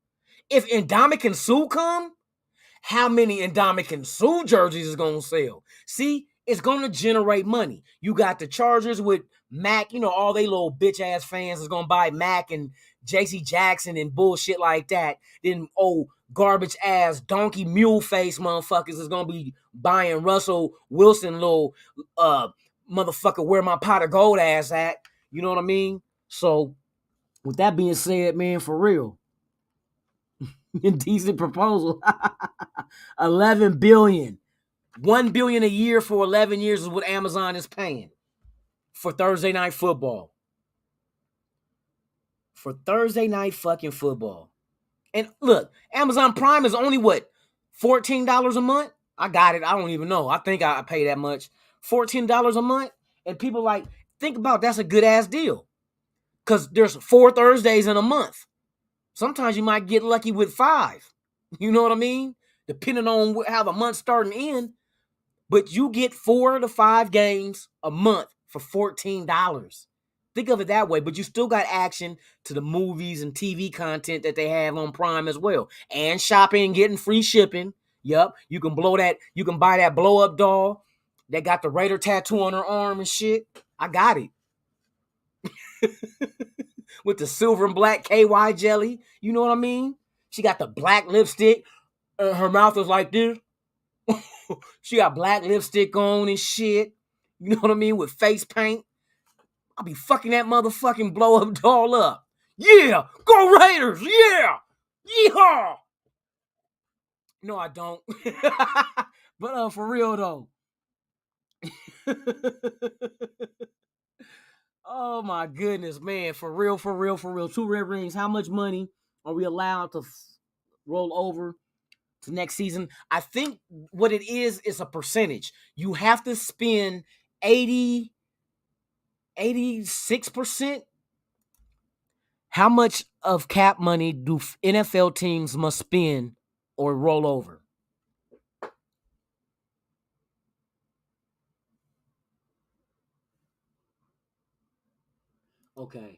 If Ndamukong Suh come, how many Ndamukong Suh jerseys is going to sell? See, it's going to generate money. You got the Chargers with Mac, all they little bitch-ass fans is going to buy Mac and J.C. Jackson and bullshit like that. Then, garbage-ass donkey mule-face motherfuckers is going to be buying Russell Wilson little motherfucker where my pot of gold ass at. You know what I mean? So, with that being said, man, for real, decent proposal. $11 billion. $1 billion a year for 11 years is what Amazon is paying for Thursday night football. for Thursday night fucking football. And look, Amazon Prime is only what? $14 a month? I got it. I don't even know. I think I pay that much. $14 a month. And people like, think about that's a good ass deal. Because there's 4 Thursdays in a month. Sometimes you might get lucky with 5. You know what I mean? Depending on how the month's starting in. But you get 4 to 5 games a month for $14. Think of it that way, but you still got action to the movies and TV content that they have on Prime as well. And shopping and getting free shipping. Yup. You can buy that blow up doll that got the Raider tattoo on her arm and shit. I got it. With the silver and black KY jelly. You know what I mean? She got the black lipstick. Her mouth was like this. She got black lipstick on and shit. You know what I mean? With face paint. I'll be fucking that motherfucking blow up doll up. Yeah! Go Raiders! Yeah! Yeehaw! No, I don't. But for real though. Oh my goodness, man. For real. 2 red rings. How much money are we allowed to roll over to next season? I think what it is a percentage. You have to spend 86%. How much of cap money do NFL teams must spend or roll over? Okay,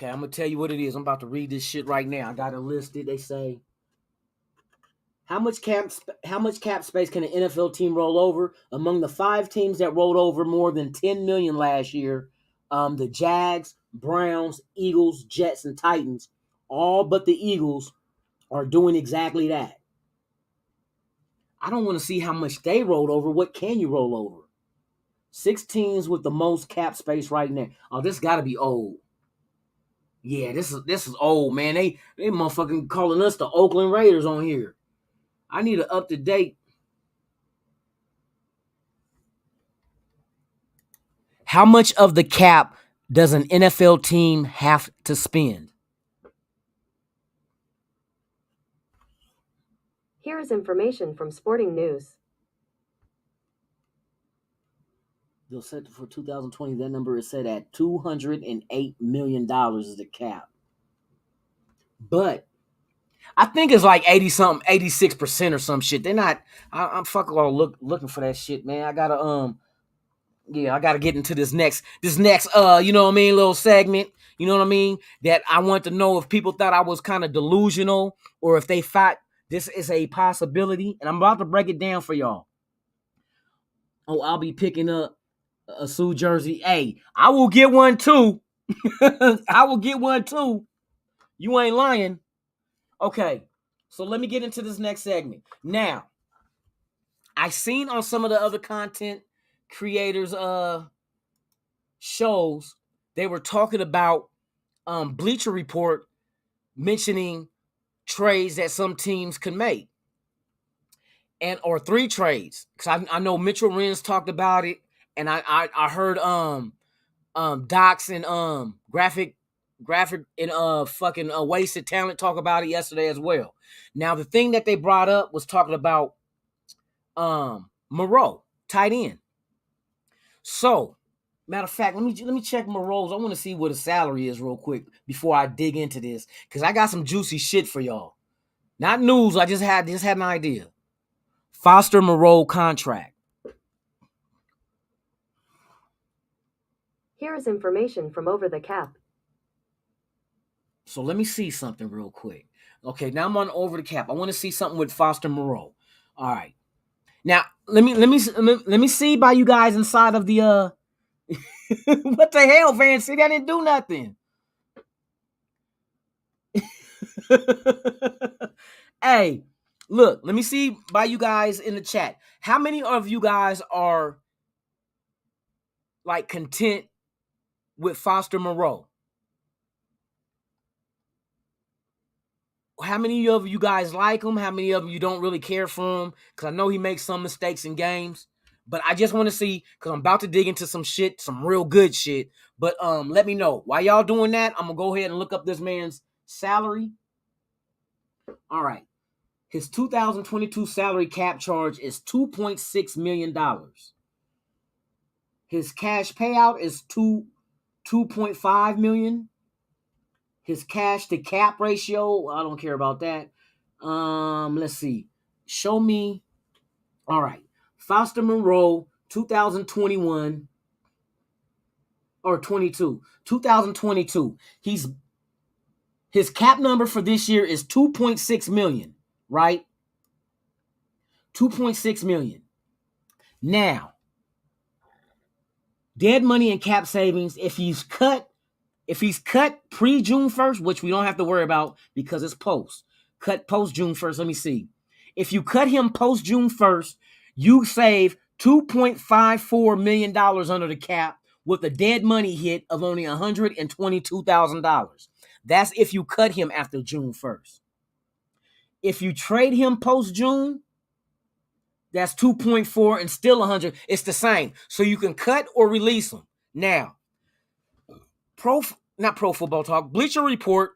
I'm going to tell you what it is. I'm about to read this shit right now. I got it listed. They say, how much cap space can an NFL team roll over? Among the 5 teams that rolled over more than $10 million last year, the Jags, Browns, Eagles, Jets, and Titans, all but the Eagles, are doing exactly that. I don't want to see how much they rolled over. What can you roll over? 6 teams with the most cap space right now. Oh, this got to be old. Yeah, this is old, man. They motherfucking calling us the Oakland Raiders on here. I need an up-to-date. How much of the cap does an NFL team have to spend? Here is information from Sporting News. They'll set for 2020. That number is set at $208 million is the cap. But I think it's like 86% or some shit. They're not. I'm fucking all looking for that shit, man. I gotta get into this next you know what I mean, little segment. You know what I mean? That I want to know if people thought I was kind of delusional or if they thought this is a possibility. And I'm about to break it down for y'all. Oh, I'll be picking up a Sioux jersey. Hey, I will get one too. I will get one too. You ain't lying. Okay, so let me get into this next segment. Now, I seen on some of the other content creators shows, they were talking about Bleacher Report mentioning trades that some teams could make. Or 3 trades. Because I know Mitchell Renz talked about it. And I heard Docs and graphic and fucking Wasted Talent talk about it yesterday as well. Now the thing that they brought up was talking about Moreau, tight end. So, matter of fact, let me check Moreau's. I want to see what his salary is real quick before I dig into this, because I got some juicy shit for y'all. Not news. I just had an idea. Foster Moreau contract. Here is information from Over the Cap. So let me see something real quick. Okay, now I'm on Over the Cap. I want to see something with Foster Moreau. All right. Now let me see by you guys inside of the what the hell, Van? See, that didn't do nothing. Hey, look, let me see by you guys in the chat. How many of you guys are like content with Foster Moreau? How many of you guys like him? How many of you don't really care for him? Because I know he makes some mistakes in games. But I just want to see, because I'm about to dig into some shit, some real good shit. But let me know. While y'all doing that, I'm going to go ahead and look up this man's salary. All right. His 2022 salary cap charge is $2.6 million. His cash payout is $2.5 million. His cash to cap ratio, I don't care about that. Let's see. Show me. All right. Foster Moreau, 2021 or 22. 2022. His cap number for this year is 2.6 million, right? 2.6 million. Now, dead money and cap savings, if he's cut pre-June 1st, which we don't have to worry about because it's cut post June 1st. Let me see. If you cut him post June 1st, you save $2.54 million under the cap with a dead money hit of only $122,000. That's if you cut him after June 1st. If you trade him post June, that's 2.4 and still 100. It's the same. So you can cut or release him. Now, not Pro Football Talk, Bleacher Report,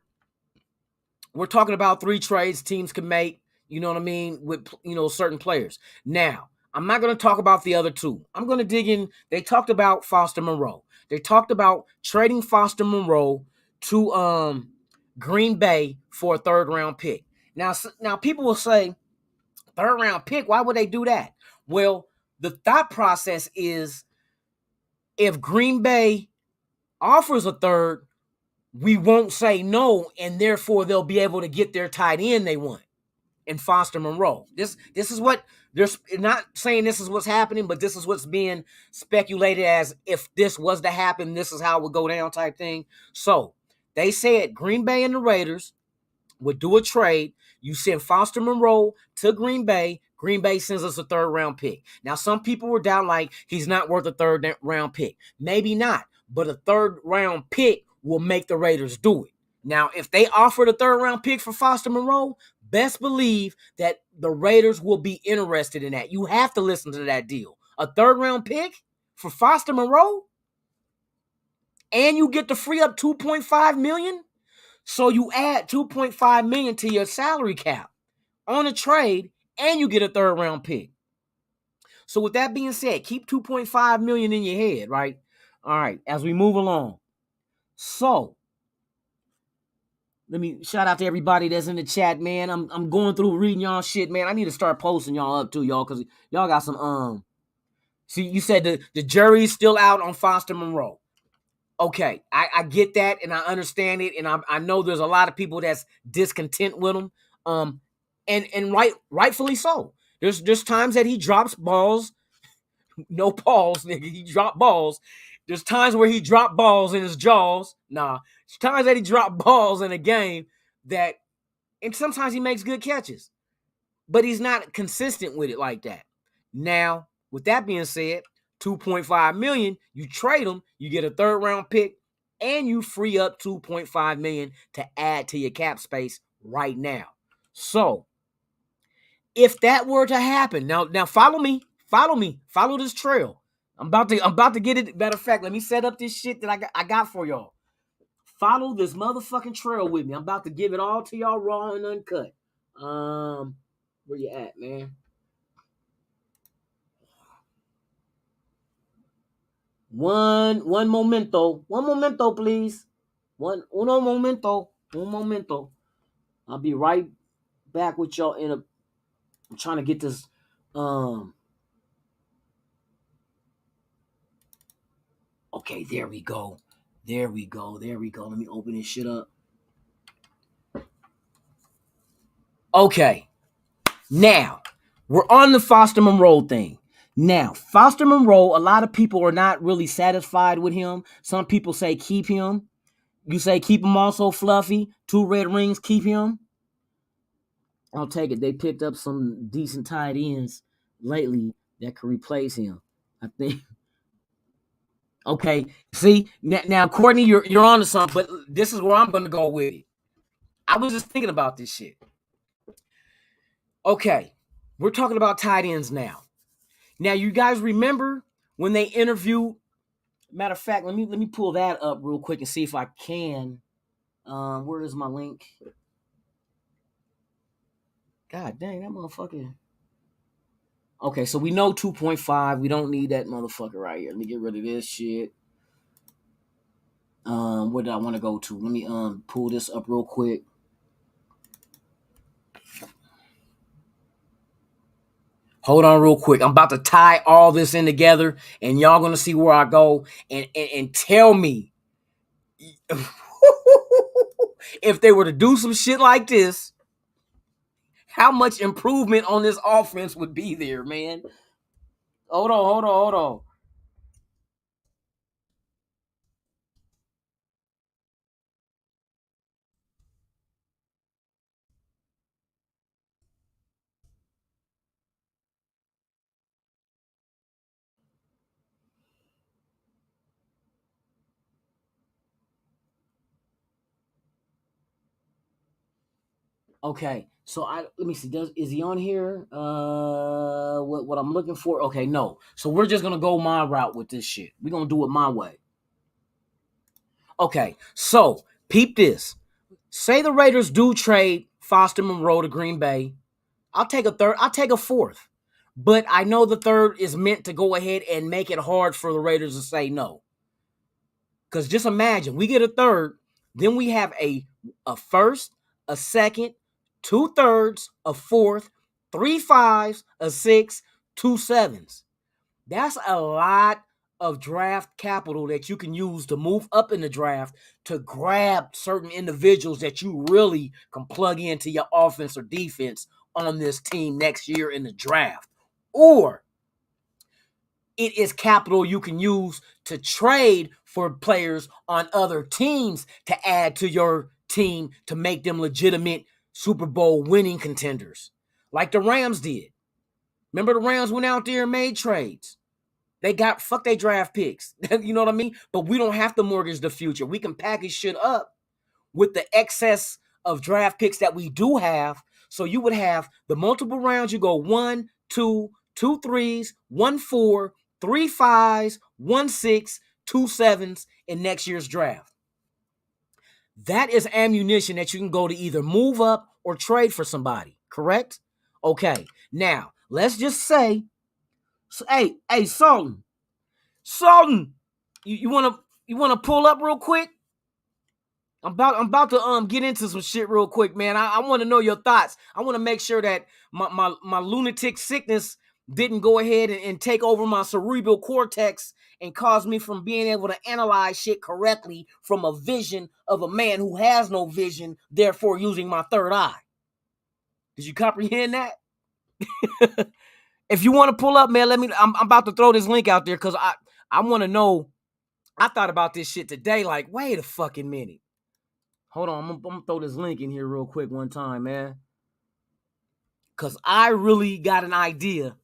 we're talking about 3 trades teams can make, you know what I mean, with, certain players. Now, I'm not going to talk about the other 2. I'm going to dig in. They talked about Foster Moreau. They talked about trading Foster Moreau to Green Bay for a 3rd-round pick. Now people will say, 3rd-round pick, why would they do that? Well, the thought process is if Green Bay offers a 3rd, we won't say no, and therefore they'll be able to get their tight end they want in Foster Moreau. This is what they're not saying this is what's happening, but this is what's being speculated as if this was to happen, this is how it would go down type thing. So they said Green Bay and the Raiders would do a trade. You send Foster Moreau to Green Bay. Green Bay sends us a 3rd-round pick. Now, some people were down like he's not worth a 3rd-round pick. Maybe not, but a 3rd-round pick will make the Raiders do it. Now, if they offered a 3rd-round pick for Foster Moreau, best believe that the Raiders will be interested in that. You have to listen to that deal. A 3rd-round pick for Foster Moreau, and you get to free up $2.5 million. So you add $2.5 million to your salary cap on a trade, and you get a 3rd-round pick. So with that being said, keep $2.5 million in your head, right? All right, as we move along. So let me shout out to everybody that's in the chat, man. I'm going through reading y'all shit, man. I need to start posting y'all up too, y'all, because y'all got some see, you said the jury's still out on Foster Moreau. Okay, I get that and I understand it, and I know there's a lot of people that's discontent with him, and rightfully so. There's times that he drops balls, no balls, nigga. He dropped balls. There's times where he dropped balls in his jaws. There's times that he dropped balls in a game that, and sometimes he makes good catches, but he's not consistent with it like that. Now, with that being said, $2.5 million, you trade him, you get a 3rd-round pick, and you free up $2.5 million to add to your cap space right now. So, if that were to happen, now follow me, follow this trail. I'm about to get it. Matter of fact, let me set up this shit that I got for y'all. Follow this motherfucking trail with me. I'm about to give it all to y'all raw and uncut. Where you at, man? One momento, please. Un momento. I'll be right back with y'all I'm trying to get this. Okay, there we go. Let me open this shit up. Okay. Now, we're on the Foster Moreau thing. Now, Foster Moreau, a lot of people are not really satisfied with him. Some people say keep him. You say keep him also, Fluffy. 2 red rings, keep him. I'll take it. They picked up some decent tight ends lately that could replace him, I think. Okay, see, now Courtney, you're on to something, but this is where I'm going to go with it. I was just thinking about this shit. Okay, we're talking about tight ends now. Now, you guys remember when they interviewed? Matter of fact, let me pull that up real quick and see if I can. Where is my link? God dang, that motherfucker. Okay, so we know 2.5. We don't need that motherfucker right here. Let me get rid of this shit. Where did I want to go to? Let me pull this up real quick. Hold on real quick. I'm about to tie all this in together, and y'all gonna see where I go and tell me if they were to do some shit like this, how much improvement on this offense would be there, man. Hold on. Okay, so let me see. Is he on here? What I'm looking for? Okay, no. So we're just gonna go my route with this shit. We're gonna do it my way. Okay, so peep this. Say the Raiders do trade Foster Monroe to Green Bay. I'll take a third. I'll take a fourth. But I know the third is meant to go ahead and make it hard for the Raiders to say no. Because just imagine, we get a third, then we have a first, a second, 2/3, a fourth, 3 5s, a 6, 2 7s. That's a lot of draft capital that you can use to move up in the draft to grab certain individuals that you really can plug into your offense or defense on this team next year in the draft. Or it is capital you can use to trade for players on other teams to add to your team to make them legitimate Super Bowl winning contenders, like the Rams did. Remember the Rams went out there and made trades. They got fuck they draft picks. You know what I mean? But we don't have to mortgage the future. We can package shit up with the excess of draft picks that we do have. So you would have the multiple rounds. You go 1, 2, 2 3s, 1 4, 3 5s, 1 6, 2 7s in next year's draft. That is ammunition that you can go to either move up or trade for somebody, correct? Okay, now let's just say, hey, Sultan, you wanna pull up real quick? I'm about to get into some shit real quick, man. I want to know your thoughts. I want to make sure that my lunatic sickness didn't go ahead and take over my cerebral cortex and cause me from being able to analyze shit correctly from a vision of a man who has no vision, therefore using my third eye. Did you comprehend that? If you want to pull up, man, I'm about to throw this link out there because I want to know. I thought about this shit today, like, wait a fucking minute. Hold on, I'm gonna throw this link in here real quick one time, man. Because I really got an idea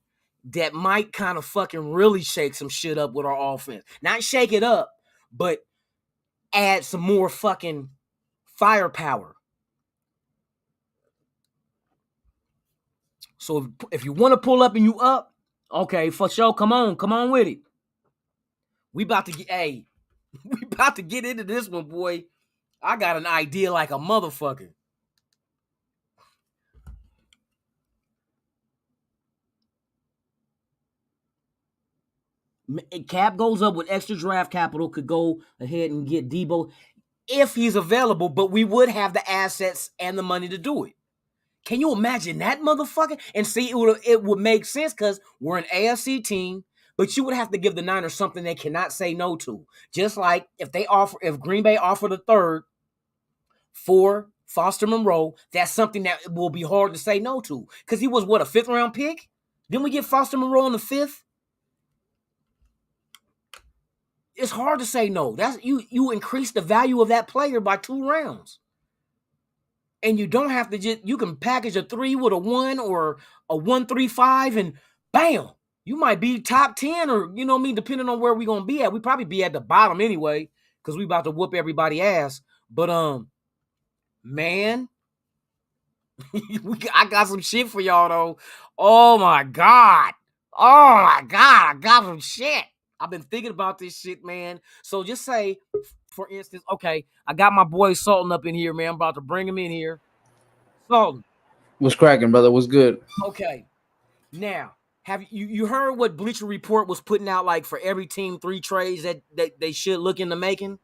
that might kind of fucking really shake some shit up with our offense. Not shake it up, but add some more fucking firepower. So if you want to pull up and you up, okay, for sure, come on with it. We about to get into this one, boy. I got an idea like a motherfucker. Cap goes up with extra draft capital, could go ahead and get Debo if he's available, but we would have the assets and the money to do it. Can you imagine that, motherfucker? And see, it would make sense because we're an AFC team, but you would have to give the Niners something they cannot say no to. Just like if Green Bay offered a third for Foster Monroe, that's something that will be hard to say no to. Because he was, a 5th round pick? Didn't we get Foster Monroe in the 5th? It's hard to say no. That's you increase the value of that player by 2 rounds. And you don't have to you can package a 3 with a 1 or a 1-3-5 and bam, you might be top 10 or, you know what I mean, depending on where we're going to be at. We probably be at the bottom anyway because we about to whoop everybody ass. But, man, I got some shit for y'all, though. Oh, my God. Oh my God, I got some shit. I've been thinking about this shit, man. So just say, for instance, okay, I got my boy Sultan up in here, man. I'm about to bring him in here. Sultan, What's cracking, brother? What's good? okay. Now, have you heard what Bleacher Report was putting out, like for every team 3 trades that they should look into making?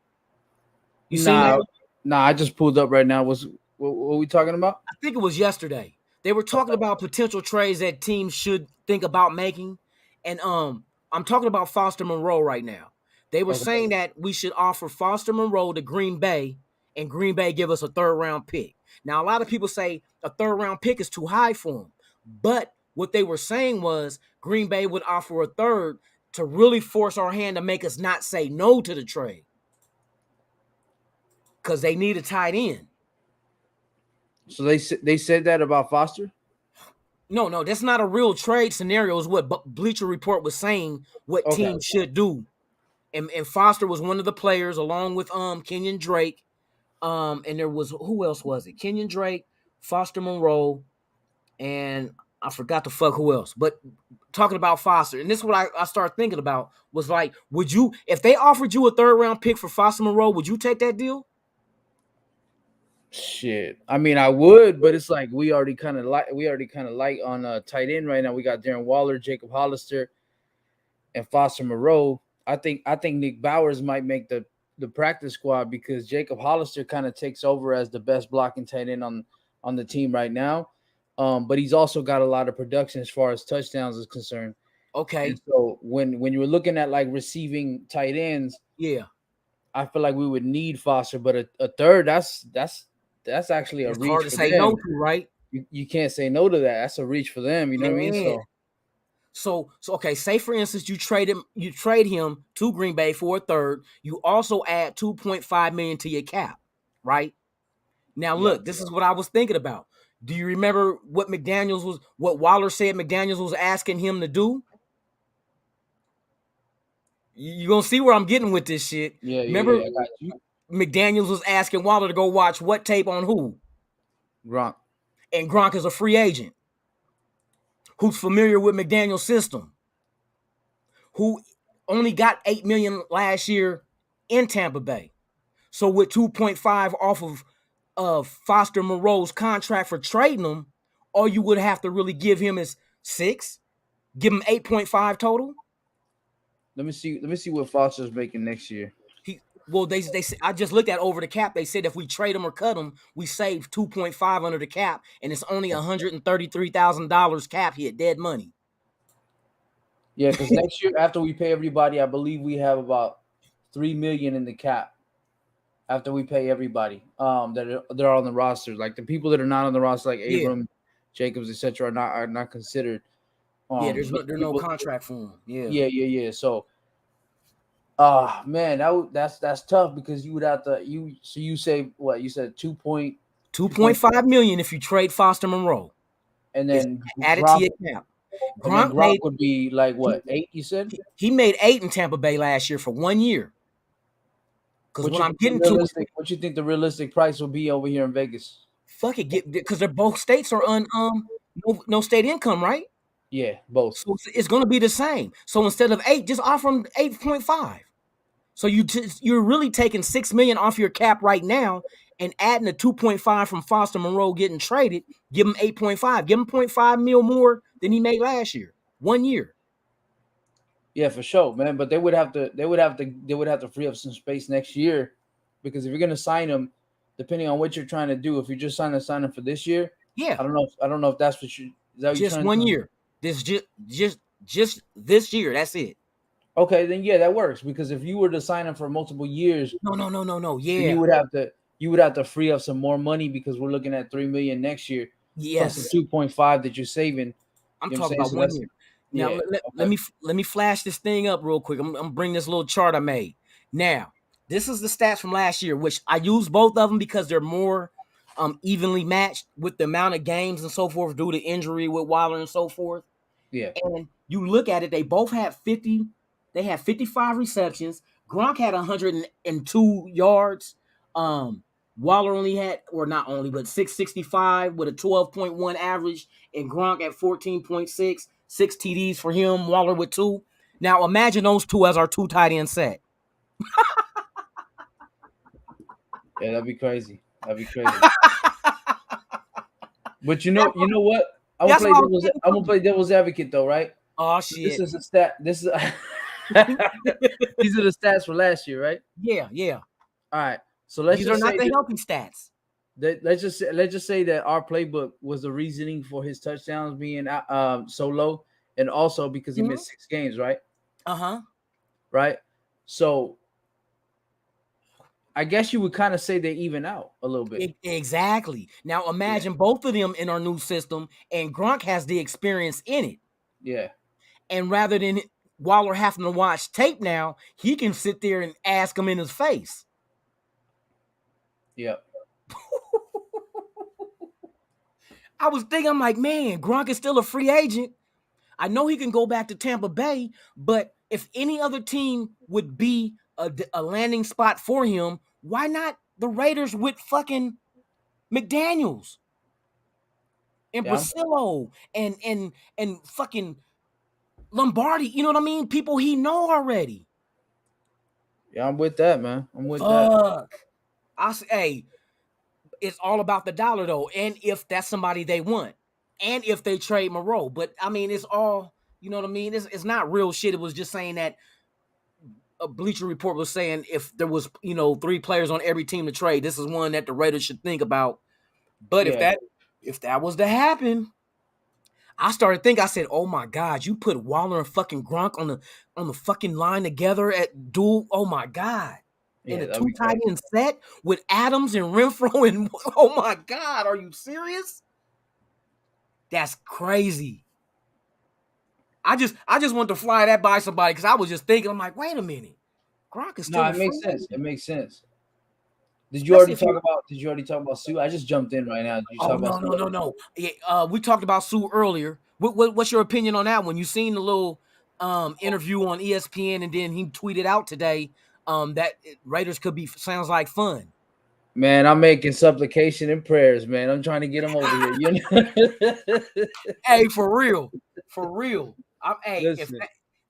You seen that? Nah. I just pulled up right now. What are we talking about? I think it was yesterday. They were talking about potential trades that teams should think about making, and I'm talking about Foster Monroe right now. They were saying that we should offer Foster Monroe to Green Bay, and Green Bay give us a 3rd round pick. Now, a lot of people say a 3rd round pick is too high for them, but what they were saying was Green Bay would offer a 3rd to really force our hand to make us not say no to the trade, because they need a tight end. So they said that about Foster? No, that's not a real trade scenario. Is what Bleacher Report was saying what teams should do, and Foster was one of the players along with Kenyon Drake, and there was, who else was it? Kenyon Drake, Foster Monroe, and I forgot the fuck who else. But talking about Foster, and this is what I started thinking about was like, would you, if they offered you a 3rd round pick for Foster Monroe, would you take that deal? Shit. I mean, I would, but it's like we already kind of light on tight end right now. We got Darren Waller, Jacob Hollister, and Foster Monroe. I think Nick Bowers might make the practice squad because Jacob Hollister kind of takes over as the best blocking tight end on the team right now. But he's also got a lot of production as far as touchdowns is concerned. Okay. And so when you're looking at like receiving tight ends, yeah, I feel like we would need Foster, but a 3rd, that's actually a it's reach hard to for say them. no to, right? You can't say no to that. That's a reach for them. You know what I mean? So okay, say for instance you trade him to Green Bay for a 3rd. You also add $2.5 million to your cap, right? Now look, this is what I was thinking about. Do you remember what Waller said McDaniels was asking him to do? You're gonna see where I'm getting with this shit. Remember, I got you. McDaniels was asking Waller to go watch what tape on who? Gronk. And Gronk is a free agent who's familiar with McDaniel's system, who only got $8 million last year in Tampa Bay. So with 2.5 off of Foster Monroe's contract for trading him, all you would have to really give him is 6. Give him 8.5 total. Let me see what Foster's making next year. They I just looked at over the cap. They said if we trade him or cut him, we save 2.5 under the cap, and it's only $133,000 cap hit, dead money. Yeah, because next year after we pay everybody, I believe we have about $3 million in the cap. After we pay everybody, they're on the roster, like the people that are not on the roster, like Abram, Jacobs, etc., are not considered. There's no contract for him. Yeah. So, man, that's tough because you would have to you say what you said 2.5 million if you trade Foster Monroe, and then add it to your cap. Gronk would be like what 8? You said he made 8 in Tampa Bay last year for 1 year. Because what I'm getting to, what you think the realistic price will be over here in Vegas? Fuck it, because they're both states are on no state income, right? Yeah, both. So it's going to be the same. So instead of 8, just offer them 8.5. So you're really taking $6 million off your cap right now and adding a 2.5 from Foster Monroe getting traded. Give him 8.5. Give him 0.5 mil more than he made last year. 1 year. Yeah, for sure, man. But they would have to free up some space next year, because if you're gonna sign him, depending on what you're trying to do, if you're just sign him for this year, yeah, I don't know if that's what you. Is that what just 1 year. This just this year. That's it. Okay, then yeah, that works, because if you were to sign him for multiple years, no, yeah, you would have to free up some more money, because we're looking at $3 million next year. Yes, plus the 2.5 that you're saving. I'm talking about 1 year. Now let me flash this thing up real quick. I'm gonna bring this little chart I made. Now, this is the stats from last year, which I use both of them because they're more evenly matched with the amount of games and so forth due to injury with Waller and so forth. Yeah. And you look at it, they both had 50. They had 55 receptions. Gronk had 102 yards. Waller only had, or not only, but 665 with a 12.1 average, and Gronk at 14.6, 6 TDs for him, Waller with 2. Now imagine those two as our 2 tight end set. Yeah, that'd be crazy. That'd be crazy. But you know what? I'm gonna play devil's advocate though, right? Oh shit. This is a stat. This is these are the stats for last year, right? Yeah. All right. So these are not the healthy stats. Let's just say that our playbook was the reasoning for his touchdowns being so low, and also because he missed 6 games, right? Right. So I guess you would kind of say they even out a little bit. Exactly. Now imagine both of them in our new system, and Gronk has the experience in it. Yeah. And rather than Waller having to watch tape now, he can sit there and ask him in his face. Yep. I was thinking, I'm like, man, Gronk is still a free agent. I know he can go back to Tampa Bay, but if any other team would be a landing spot for him, why not the Raiders with fucking McDaniels and Brasillo and fucking Lombardi? You know what I mean? People he know already. Yeah, I'm with that, man. I'm with that. I say, hey, it's all about the dollar though, and if that's somebody they want, and if they trade Moreau. But I mean, it's all, you know what I mean? It's not real shit. It was just saying that a Bleacher Report was saying if there was, 3 players on every team to trade, this is one that the Raiders should think about. But if that was to happen, I started thinking, I said, oh my God, you put Waller and fucking Gronk on the fucking line together at dual. Oh my God. In a 2 tight end set with Adams and Renfro, and oh my God, are you serious? That's crazy. I just want to fly that by somebody because I was just thinking, I'm like, wait a minute, Gronk is still. No, it makes sense. It makes sense. Did you already talk about Sue? I just jumped in right now. Did you talk about Sue? No. Yeah, we talked about Sue earlier. What's your opinion on that one? You seen the little interview on ESPN, and then he tweeted out today that Raiders could be, sounds like fun. Man, I'm making supplication and prayers, man. I'm trying to get him over here. You know? Hey, for real.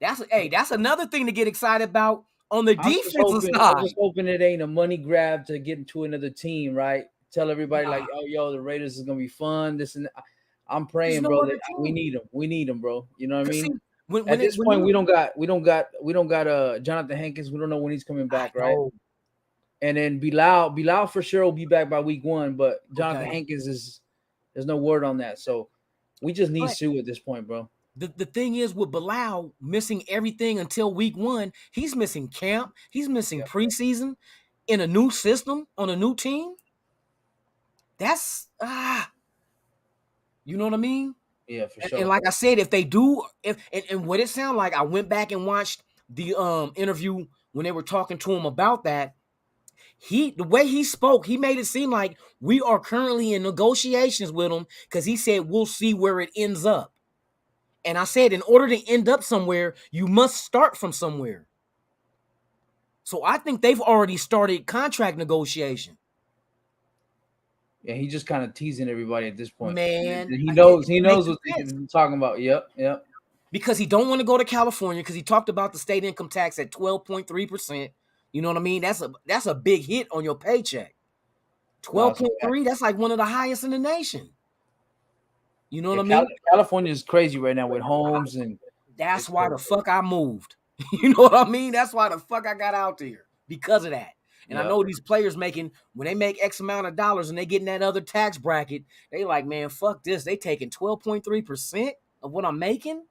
That's another thing to get excited about on the defensive side. I'm just hoping it ain't a money grab to get into another team, right? Tell everybody like, oh, yo, the Raiders is gonna be fun. This and I'm praying, bro. That we need them. We need them, bro. You know what I mean? At this point, we don't got Jonathan Hankins. We don't know when he's coming back, right? And then Bilal for sure will be back by week 1, but Jonathan Hankins there's no word on that. So we just need Sue at this point, bro. The thing is with Bilal missing everything until week 1, he's missing camp, he's missing preseason in a new system on a new team. That's you know what I mean? Yeah, for sure. And like I said, if they do, and what it sounded like, I went back and watched the interview when they were talking to him about that. The way he spoke, he made it seem like we are currently in negotiations with him because he said we'll see where it ends up. And I said, in order to end up somewhere, you must start from somewhere. So I think they've already started contract negotiation. Yeah, he's just kind of teasing everybody at this point. Man, he knows what he's talking about. Yep. Because he don't want to go to California because he talked about the state income tax at 12.3%. You know what I mean? That's a big hit on your paycheck. 12.3, that's like one of the highest in the nation. You know what I mean? California is crazy right now with homes, and that's why the fuck I moved. You know what I mean? That's why the fuck I got out there, because of that. And I know these players when they make X amount of dollars and they get in that other tax bracket, they like, man, fuck this. They taking 12.3% of what I'm making.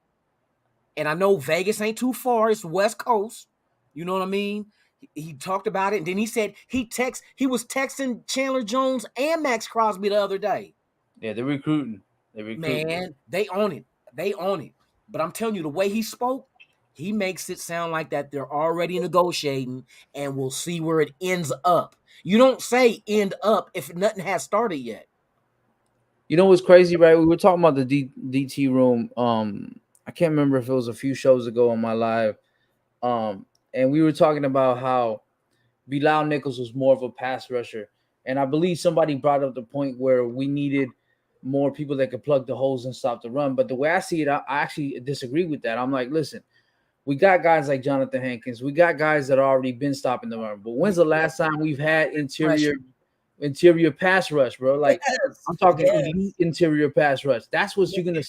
And I know Vegas ain't too far. It's West Coast. You know what I mean? He talked about it, and then he said he was texting Chandler Jones and Max Crosby the other day. Yeah, they're recruiting. Man, they own it. But I'm telling you, the way he spoke, he makes it sound like that they're already negotiating, and we'll see where it ends up. You don't say end up if nothing has started yet. You know what's crazy, right? We were talking about the DT room. I can't remember if it was a few shows ago on my live. And we were talking about how Bilal Nichols was more of a pass rusher. And I believe somebody brought up the point where we needed more people that could plug the holes and stop the run. But the way I see it, I actually disagree with that. I'm like, listen, we got guys like Jonathan Hankins. We got guys that already been stopping the run. But when's the last time we've had interior pass rush, bro? Like, I'm talking elite interior pass rush. That's what you're gonna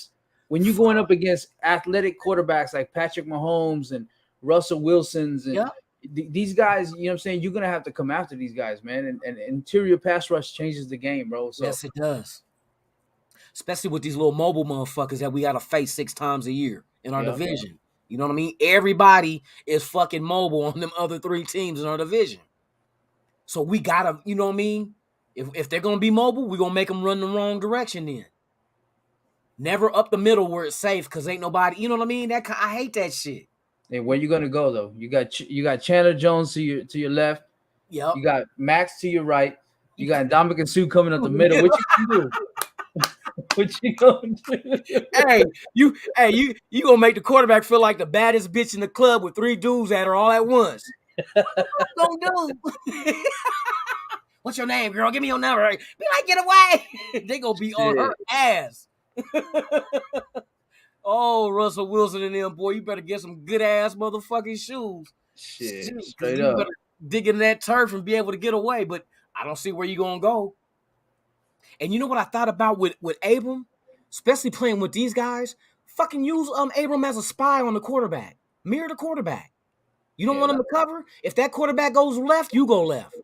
when you're going up against athletic quarterbacks like Patrick Mahomes and Russell Wilson's and these guys, you know what I'm saying? You're gonna have to come after these guys, man. And interior pass rush changes the game, bro. So yes, it does. Especially with these little mobile motherfuckers that we gotta face 6 times a year in our division. You know what I mean? Everybody is fucking mobile on them other 3 teams in our division. So we gotta, you know what I mean? If they're gonna be mobile, we're gonna make them run the wrong direction then. Never up the middle where it's safe because ain't nobody, you know what I mean? I hate that shit. Hey, where you gonna go though? You got Chandler Jones to your left. Yep. You got Max to your right. You got Ndamukong Suh coming up the middle. What you gonna do? What you gonna do? you gonna make the quarterback feel like the baddest bitch in the club with 3 dudes at her all at once. What you gonna do? What's your name, girl? Give me your number. Be like, get away. They gonna be on her ass. Oh, Russell Wilson and them, boy, you better get some good ass motherfucking shoes. Shit, straight up. Better dig in that turf and be able to get away. But I don't see where you gonna go. And you know what I thought about with Abram, especially playing with these guys? Fucking use Abram as a spy on the quarterback. Mirror the quarterback. You don't want him to cover? If that quarterback goes left, you go left.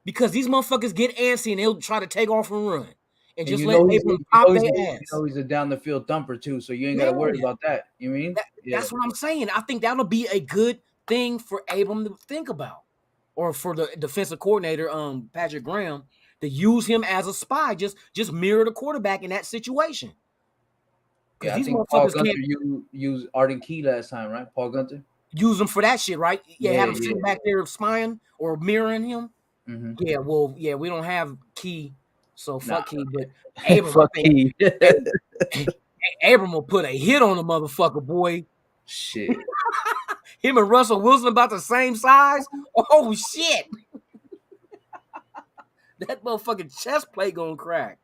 Because these motherfuckers get antsy and they'll try to take off and run. And just let Abram pop their ass. You know he's a down the field thumper too, so you ain't got to worry about that. You mean? That's what I'm saying. I think that'll be a good thing for Abram to think about. Or for the defensive coordinator, Patrick Graham, to use him as a spy. Just mirror the quarterback in that situation. Yeah, I think Paul Gunther used Arden Key last time, right? Paul Gunther? Use him for that shit, right? Yeah, have him sitting back there spying or mirroring him. Mm-hmm. Yeah, well, we don't have Key, so fuck Key. But Abram, fuck Key. Abram will put a hit on the motherfucker, boy. Shit. Him and Russell Wilson about the same size? Oh, shit. That motherfucking chest plate gonna crack.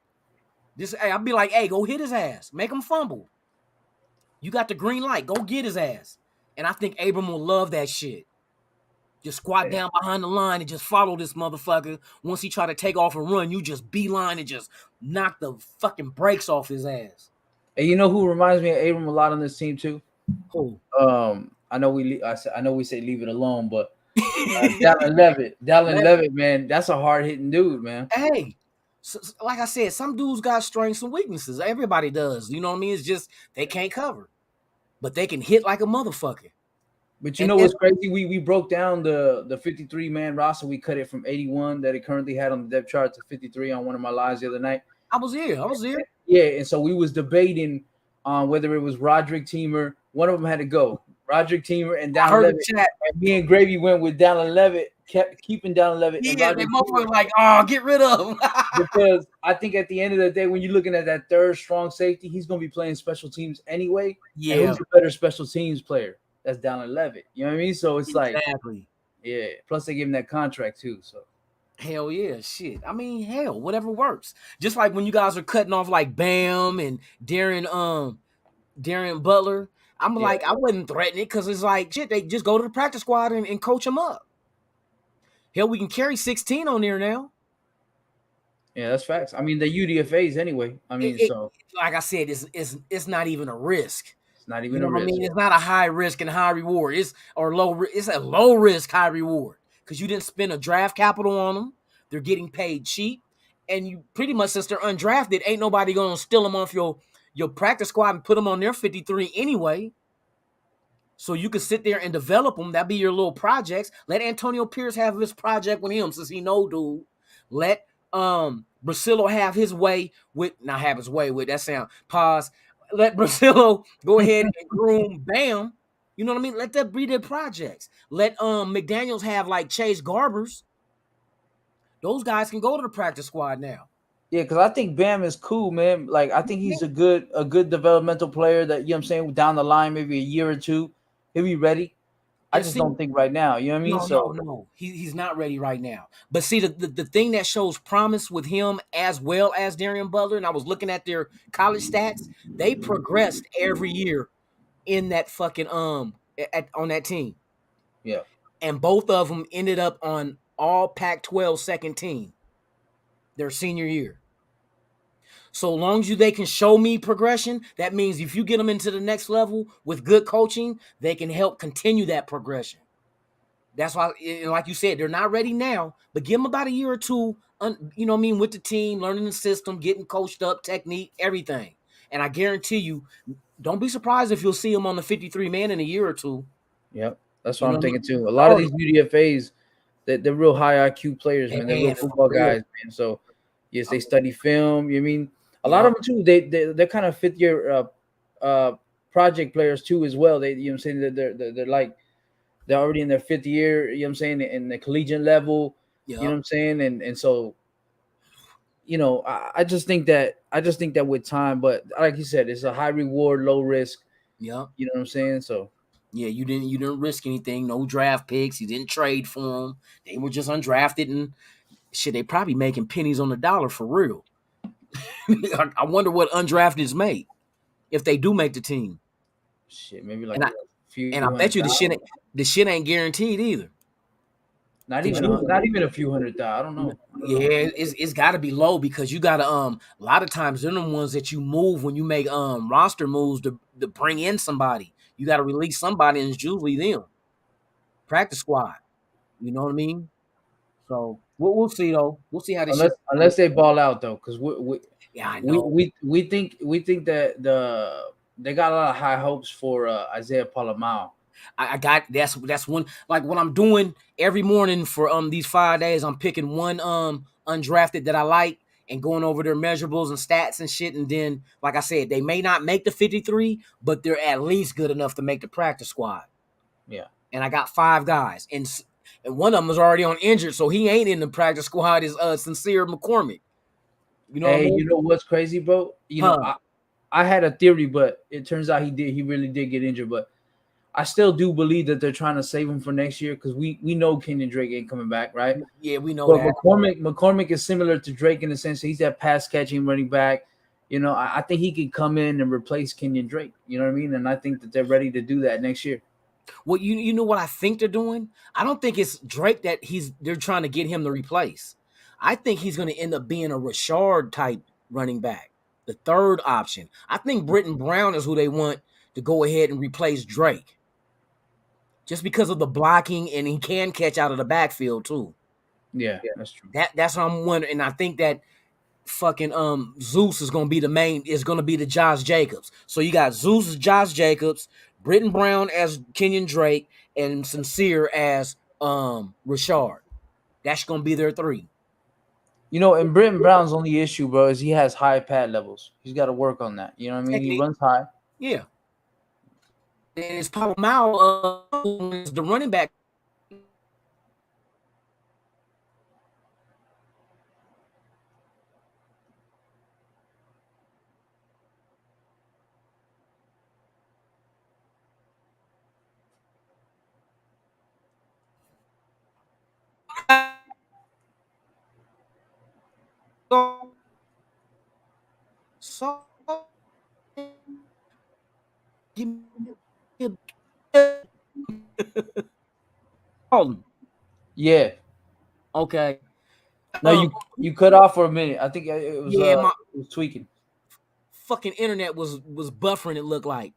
I'll be like, hey, go hit his ass. Make him fumble. You got the green light. Go get his ass. And I think Abram will love that shit. Just squat down behind the line and just follow this motherfucker. Once he try to take off and run, you just beeline and just knock the fucking brakes off his ass. And you know who reminds me of Abram a lot on this team too? Who? I know we say leave it alone, but Dallin Levitt, man, that's a hard hitting dude, man. Hey, like I said, some dudes got strengths and weaknesses. Everybody does. You know what I mean? It's just they can't cover, but they can hit like a motherfucker. But you know what's crazy? We broke down the 53-man roster. We cut it from 81 that it currently had on the depth chart to 53 on one of my lives the other night. I was here. Yeah, and so we was debating on whether it was Roderick Teamer. One of them had to go. Roderick Teamer and Dallin Levitt. And me and Gravy went with Dallin Levitt, kept keeping Dallin Levitt. Yeah, they motherfuckers like, oh, get rid of him. Because I think at the end of the day, when you're looking at that third strong safety, he's going to be playing special teams anyway. Yeah. And who's a better special teams player? That's Dallin Levitt. You know what I mean? So it's exactly. Yeah. Plus they give him that contract too. So hell yeah, shit. I mean, hell, whatever works. Just like when you guys are cutting off like Bam and Darren Butler, I'm like, I wouldn't threaten it because it's like shit. They just go to the practice squad and coach them up. Hell, we can carry 16 on there now. Yeah, that's facts. I mean, the UDFAs anyway. I mean, so like I said, it's not even a risk. Not even a risk. I mean, it's not a high risk and high reward. It's a low risk, high reward because you didn't spend a draft capital on them. They're getting paid cheap, and you pretty much since they're undrafted, ain't nobody gonna steal them off your practice squad and put them on their 53 anyway. So you can sit there and develop them. That'd be your little projects. Let Antonio Pierce have his project with him since he know dude. Let Brasillo have his way with that sound. Pause. Let Brasillo go ahead and groom Bam. You know what I mean? Let that be their projects. Let McDaniels have like Chase Garbers. Those guys can go to the practice squad now. Yeah, because I think Bam is cool, man. Like I think he's a good developmental player that, you know what I'm saying, down the line, maybe a year or two, he'll be ready. I just don't think right now. You know what I mean? No. He's not ready right now. But see, the thing that shows promise with him as well as Darian Butler, and I was looking at their college stats, they progressed every year in that fucking on that team. Yeah. And both of them ended up on all Pac-12 second team their senior year. So long as they can show me progression, that means if you get them into the next level with good coaching, they can help continue that progression. That's why, like you said, they're not ready now, but give them about a year or two, you know what I mean, with the team, learning the system, getting coached up, technique, everything. And I guarantee you, don't be surprised if you'll see them on the 53-man in a year or two. Yep, that's what I'm thinking too. A lot of these UDFAs, they're real high IQ players, man. They're real football guys, man. So, yes, they study film. You mean a lot of them too? They're kind of fifth-year project players too as well. They, you know what I'm saying? They're like they're already in their fifth year. You know what I'm saying? In the collegiate level. You know what I'm saying? And so, you know, I just think that with time, but like you said, it's a high reward, low risk. Yeah. You know what I'm saying? So. Yeah, you didn't risk anything. No draft picks. You didn't trade for them. They were just undrafted and shit. They probably making pennies on the dollar for real. I wonder what undrafteds make if they do make the team. Shit, maybe like and I bet you the shit ain't guaranteed either. Not even a few $100,000. I don't know. Yeah, it's got to be low because you got to a lot of times they're the ones that you move when you make roster moves to bring in somebody. You got to release somebody, and it's usually them. Practice squad. You know what I mean? So we'll see though. We'll see how this unless they ball out though, because I know. we think that they got a lot of high hopes for Isaiah Palamao. I got that's one, like what I'm doing every morning for these 5 days. I'm picking one undrafted that I like and going over their measurables and stats and shit. And then, like I said, they may not make the 53, but they're at least good enough to make the practice squad. Yeah. And I got 5 guys, and one of them is already on injured, so he ain't in the practice squad. Is Sincere McCormick. You know. Hey, what I mean? You know what's crazy, bro? You know, I had a theory, but it turns out he really did get injured. But I still do believe that they're trying to save him for next year because we know Kenyon Drake ain't coming back, right? Yeah, we know but that. McCormick is similar to Drake in the sense that he's that pass catching running back. You know, I think he could come in and replace Kenyon Drake. You know what I mean? And I think that they're ready to do that next year. Well, you know what I think they're doing? I don't think it's Drake that they're trying to get him to replace. I think he's going to end up being a Rashard type running back, the third option. I think Britton Brown is who they want to go ahead and replace Drake. Just because of the blocking, and he can catch out of the backfield too. Yeah, that's true. That's what I'm wondering. And I think that fucking Zeus is gonna be the Josh Jacobs. So you got Zeus as Josh Jacobs, Britton Brown as Kenyon Drake, and Sincere as Rashard. That's gonna be their 3. You know, and Britton Brown's only issue, bro, is he has high pad levels. He's got to work on that. You know what I mean? He runs high. Yeah. And it's Palamao the running back. So Yeah. Okay. No, you cut off for a minute. I think it was it was tweaking. Fucking internet was buffering, it looked like.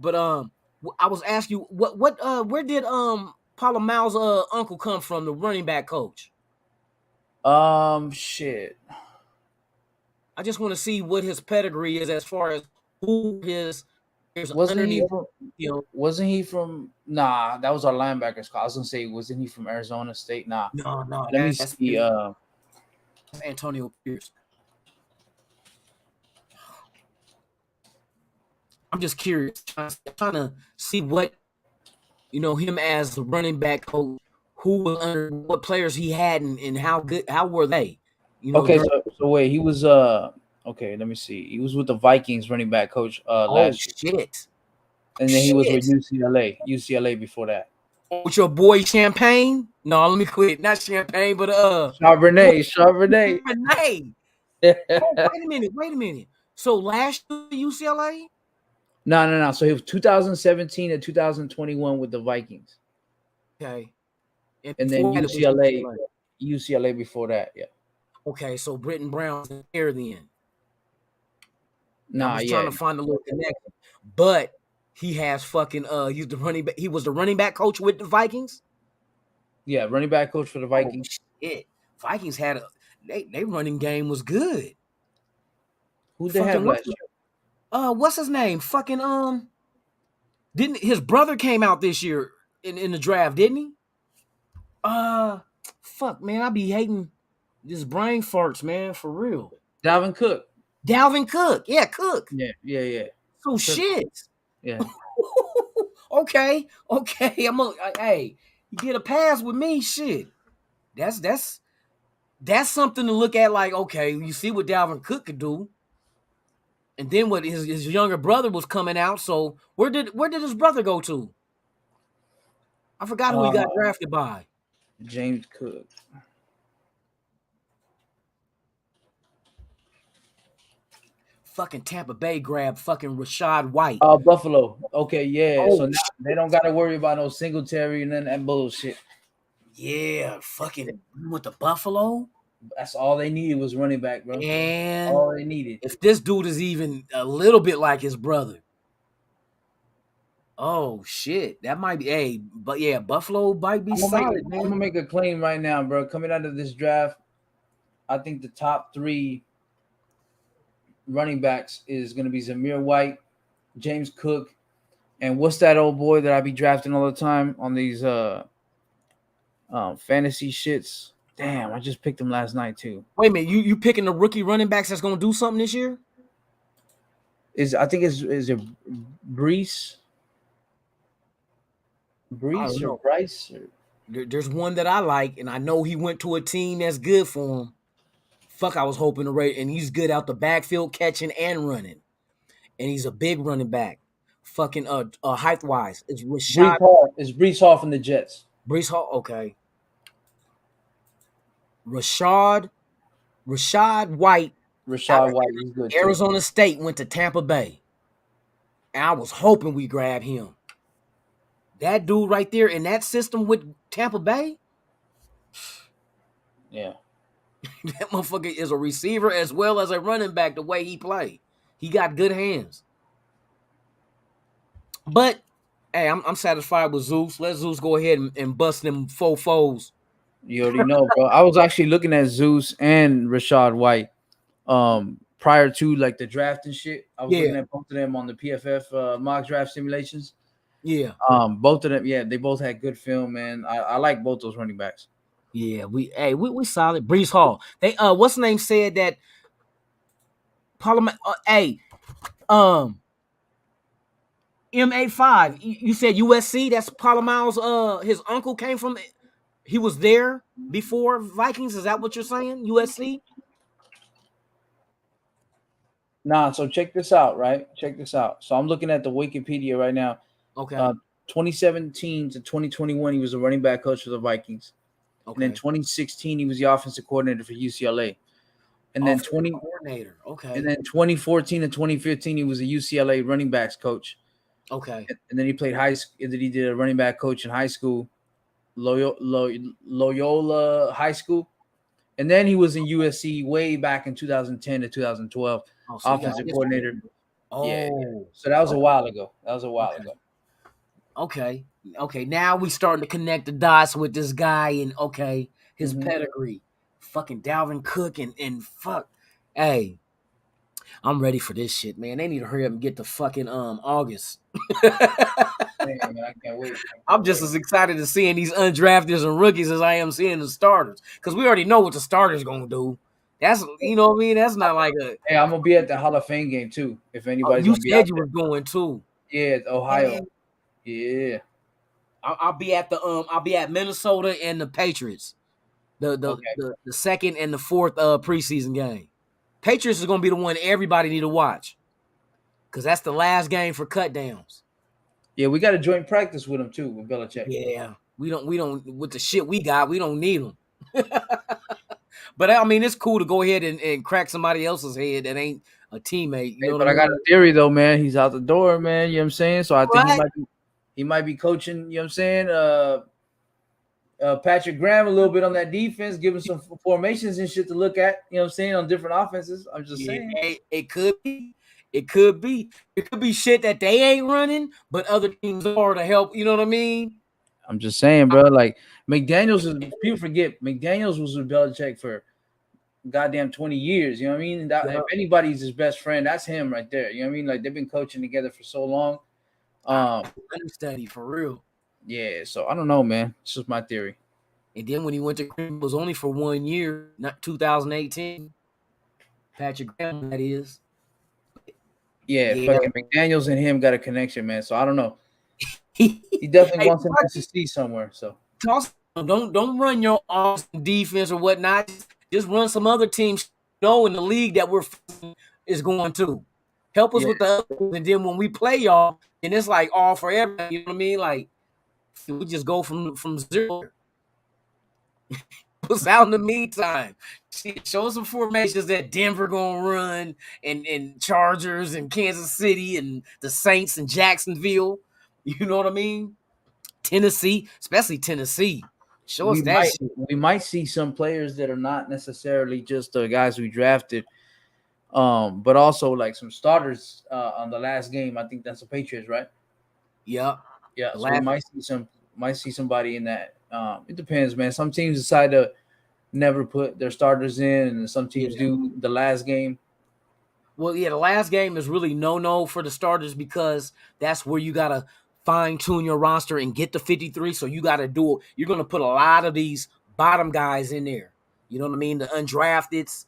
But I was asking you where did Palomao's uncle come from, the running back coach? Shit. I just want to see what his pedigree is as far as who his wasn't he from nah, that was our linebackers. I was gonna say, wasn't he from Arizona State? Nah. No. Let me see. Antonio Pierce. I'm just curious, trying to see what, him as the running back coach, who was under what players he had and how were they? Okay, so wait, he was okay, let me see. He was with the Vikings running back coach last year. Shit. And then he was with UCLA before that. With your boy Champagne? No, let me quit. Not Champagne, but Charbonnet. Renee. Oh, wait a minute. So last year UCLA? No. So he was 2017 to 2021 with the Vikings, Okay. and then before that, it was UCLA before that. Yeah. Okay, so Britton Brown's there then. I Nah, was trying to find a little connection, but he has fucking he's the running back. He was the running back coach with the Vikings. Yeah, running back coach for the Vikings. Oh, shit. Vikings had they running game was good. Who they have last year? What's his name? Fucking didn't his brother came out this year in the draft, didn't he? Fuck, man, I be hating this brain farts, man, for real. Dalvin Cook. Yeah, Cook. Yeah. So shit. Yeah. Okay. Hey, you get a pass with me, shit. That's something to look at. Like, okay, you see what Dalvin Cook could do, and then what his younger brother was coming out. So where did his brother go to? I forgot who he got drafted by. James Cook. Fucking Tampa Bay grabbed fucking Rachaad White. Buffalo. Okay, yeah. Oh, so now they don't got to worry about no Singletary and none of that bullshit. Yeah, fucking with the Buffalo. That's all they needed was running back, bro. And all they needed. If this dude is even a little bit like his brother. Oh shit, that might be but yeah, Buffalo might be solid, man. I'm gonna make a claim right now, bro. Coming out of this draft, I think the top 3 running backs is gonna be Zamir White, James Cook, and what's that old boy that I be drafting all the time on these fantasy shits? Damn, I just picked him last night too. Wait a minute, you picking the rookie running backs that's gonna do something this year? Is it Brees? Or Bryce? There's one that I like, and I know he went to a team that's good for him. Fuck, I was hoping to rate, and he's good out the backfield catching and running, and he's a big running back. Fucking height wise, it's Rashad. It's Brees Hall from the Jets. Brees Hall, okay. Rachaad White. Rachaad White is good. Arizona State went to Tampa Bay, and I was hoping we grab him. That dude right there in that system with Tampa Bay. Yeah. That motherfucker is a receiver as well as a running back the way he played. He got good hands. But, hey, I'm satisfied with Zeus. Let Zeus go ahead and bust them 4 foes. You already know, bro. I was actually looking at Zeus and Rachaad White prior to, like, the draft and shit. I was looking at both of them on the PFF mock draft simulations. Yeah. Both of them, they both had good film, man. I like both those running backs. Yeah, we solid. Brees Hall. They what's the name said that M85. You said USC, that's Palomao's his uncle came from, he was there before Vikings. Is that what you're saying? USC? Nah, so check this out, right? Check this out. So I'm looking at the Wikipedia right now. Okay. 2017 to 2021, he was a running back coach for the Vikings. Okay. And then 2016, he was the offensive coordinator for UCLA. And then coordinator. Okay. And then 2014 and 2015, he was a UCLA running backs coach. Okay. And then he played high school. And then he did a running back coach in high school, Loyola High School. And then he was in USC way back in 2010 to 2012, offensive coordinator. Oh, yeah. So that was a while ago. Okay. Now we starting to connect the dots with this guy and his pedigree. Fucking Dalvin Cook and fuck. Hey, I'm ready for this shit, man. They need to hurry up and get to fucking August. Man, I can't wait. I'm just as excited to seeing these undrafteds and rookies as I am seeing the starters. Because we already know what the starters gonna do. That's, you know what I mean? That's not like a. Hey, I'm gonna be at the Hall of Fame game too. If anybody's you gonna be said out you there. were going too. Yeah, Ohio. Man. Yeah. I'll be at Minnesota and the Patriots. The second and the fourth preseason game. Patriots is gonna be the one everybody need to watch. Cause that's the last game for cut downs. Yeah, we got a joint practice with him too, with Belichick. Yeah. We don't with the shit we got, we don't need them. But I mean, it's cool to go ahead and crack somebody else's head that ain't a teammate. You know But what I got a theory though, man. He's out the door, man. You know what I'm saying? So I think Right. he might be coaching, you know what I'm saying? Patrick Graham a little bit on that defense, giving some formations and shit to look at, you know what I'm saying, on different offenses. I'm just saying. It could be. It could be. It could be shit that they ain't running, but other teams are to help. You know what I mean? I'm just saying, bro. Like McDaniels people forget McDaniels was with Belichick for goddamn 20 years. You know what I mean? If anybody's his best friend, that's him right there. You know what I mean? Like they've been coaching together for so long. Understudy for real. Yeah, so I don't know, man. It's just my theory. And then when he went to Green, it was only for 1 year, not 2018. Patrick Graham, that is. Yeah, fucking McDaniels and him got a connection, man. So I don't know. He definitely wants him to succeed somewhere. So don't run your awesome defense or whatnot. Just run some other teams in the league that we're is going to. Help us with the others, and then when we play y'all, and it's like all forever. You know what I mean? Like we just go from zero. What's out in the meantime? Show some formations that Denver gonna run, and Chargers and Kansas City and the Saints and Jacksonville. You know what I mean? Tennessee, especially Tennessee. Show us that shit. We might see some players that are not necessarily just the guys we drafted, but also like some starters on the last game. I think that's the Patriots, right? Yeah. So we might see somebody in that. It depends, man. Some teams decide to never put their starters in, and some teams do the last game. Well, yeah, the last game is really no for the starters because that's where you gotta fine-tune your roster and get to 53. So you gotta do it. You're gonna put a lot of these bottom guys in there. You know what I mean? The undrafteds,